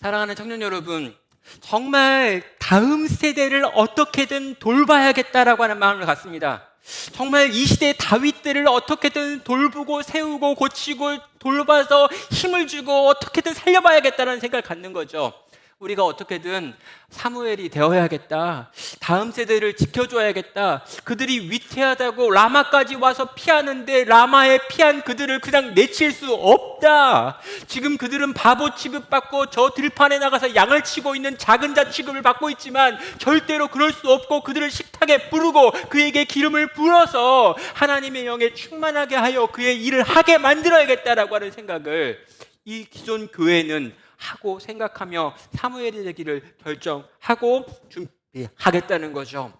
S1: 사랑하는 청년 여러분, 정말 다음 세대를 어떻게든 돌봐야겠다라고 하는 마음을 갖습니다. 정말 이 시대의 다윗들을 어떻게든 돌보고 세우고 고치고 돌봐서 힘을 주고 어떻게든 살려봐야겠다는 생각을 갖는 거죠. 우리가 어떻게든 사무엘이 되어야겠다. 다음 세대를 지켜줘야겠다. 그들이 위태하다고 라마까지 와서 피하는데 라마에 피한 그들을 그냥 내칠 수 없다. 지금 그들은 바보 취급받고 저 들판에 나가서 양을 치고 있는 작은 자 취급을 받고 있지만 절대로 그럴 수 없고 그들을 식탁에 부르고 그에게 기름을 부어서 하나님의 영에 충만하게 하여 그의 일을 하게 만들어야겠다라고 하는 생각을 이 기존 교회는 하고 생각하며 사무엘이 되기를 결정하고 준비하겠다는 거죠.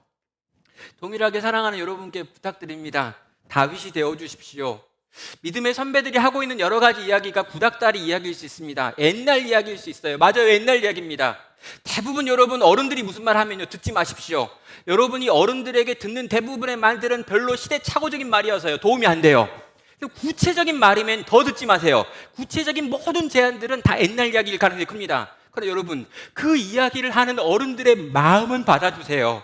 S1: 동일하게 사랑하는 여러분께 부탁드립니다. 다윗이 되어주십시오. 믿음의 선배들이 하고 있는 여러 가지 이야기가 구닥다리 이야기일 수 있습니다. 옛날 이야기일 수 있어요. 맞아요, 옛날 이야기입니다. 대부분 여러분 어른들이 무슨 말 하면요 듣지 마십시오. 여러분이 어른들에게 듣는 대부분의 말들은 별로 시대착오적인 말이어서요 도움이 안 돼요. 구체적인 말이면 더 듣지 마세요. 구체적인 모든 제안들은 다 옛날 이야기일 가능성이 큽니다. 그러나 여러분, 그 이야기를 하는 어른들의 마음은 받아주세요.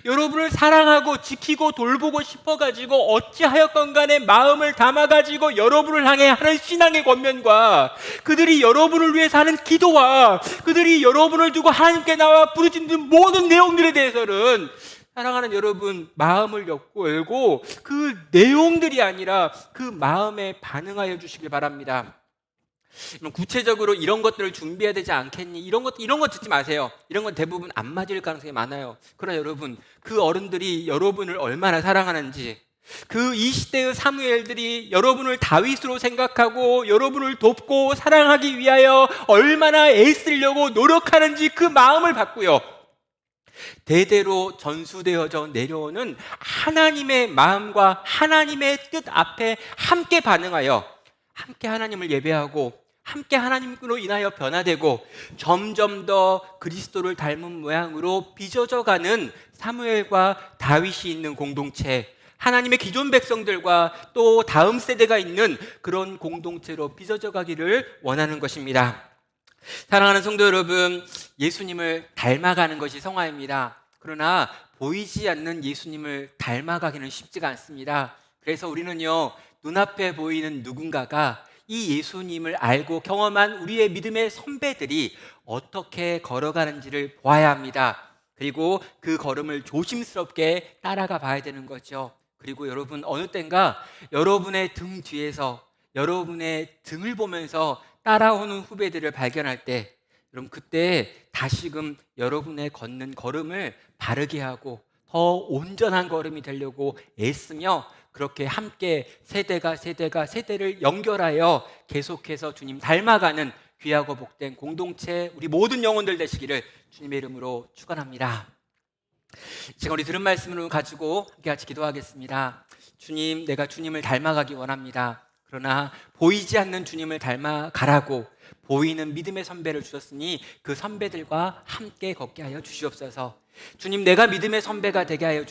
S1: 여러분을 사랑하고 지키고 돌보고 싶어가지고 어찌하였건 간에 마음을 담아가지고 여러분을 향해 하는 신앙의 권면과 그들이 여러분을 위해서 하는 기도와 그들이 여러분을 두고 하나님께 나와 부르짖는 모든 내용들에 대해서는 사랑하는 여러분, 마음을 열고 그 내용들이 아니라 그 마음에 반응하여 주시길 바랍니다. 구체적으로 이런 것들을 준비해야 되지 않겠니? 이런 것 듣지 마세요. 이런 건 대부분 안 맞을 가능성이 많아요. 그러나 여러분, 그 어른들이 여러분을 얼마나 사랑하는지, 그 이 시대의 사무엘들이 여러분을 다윗으로 생각하고 여러분을 돕고 사랑하기 위하여 얼마나 애쓰려고 노력하는지 그 마음을 받고요. 대대로 전수되어져 내려오는 하나님의 마음과 하나님의 뜻 앞에 함께 반응하여 함께 하나님을 예배하고 함께 하나님으로 인하여 변화되고 점점 더 그리스도를 닮은 모양으로 빚어져가는 사무엘과 다윗이 있는 공동체, 하나님의 기존 백성들과 또 다음 세대가 있는 그런 공동체로 빚어져 가기를 원하는 것입니다. 사랑하는 성도 여러분, 예수님을 닮아가는 것이 성화입니다. 그러나 보이지 않는 예수님을 닮아가기는 쉽지가 않습니다. 그래서 우리는요, 눈앞에 보이는 누군가가 이 예수님을 알고 경험한 우리의 믿음의 선배들이 어떻게 걸어가는지를 보아야 합니다. 그리고 그 걸음을 조심스럽게 따라가 봐야 되는 거죠. 그리고 여러분, 어느 땐가 여러분의 등 뒤에서 여러분의 등을 보면서 따라오는 후배들을 발견할 때 여러분 그때 다시금 여러분의 걷는 걸음을 바르게 하고 더 온전한 걸음이 되려고 애쓰며 그렇게 함께 세대를 연결하여 계속해서 주님 닮아가는 귀하고 복된 공동체 우리 모든 영혼들 되시기를 주님의 이름으로 축원합니다. 지금 우리 들은 말씀을 가지고 함께 같이 기도하겠습니다. 주님, 내가 주님을 닮아가기 원합니다. 그러나 보이지 않는 주님을 닮아가라고 보이는 믿음의 선배를 주셨으니 그 선배들과 함께 걷게 하여 주시옵소서. 주님, 내가 믿음의 선배가 되게 하여 주시옵소서.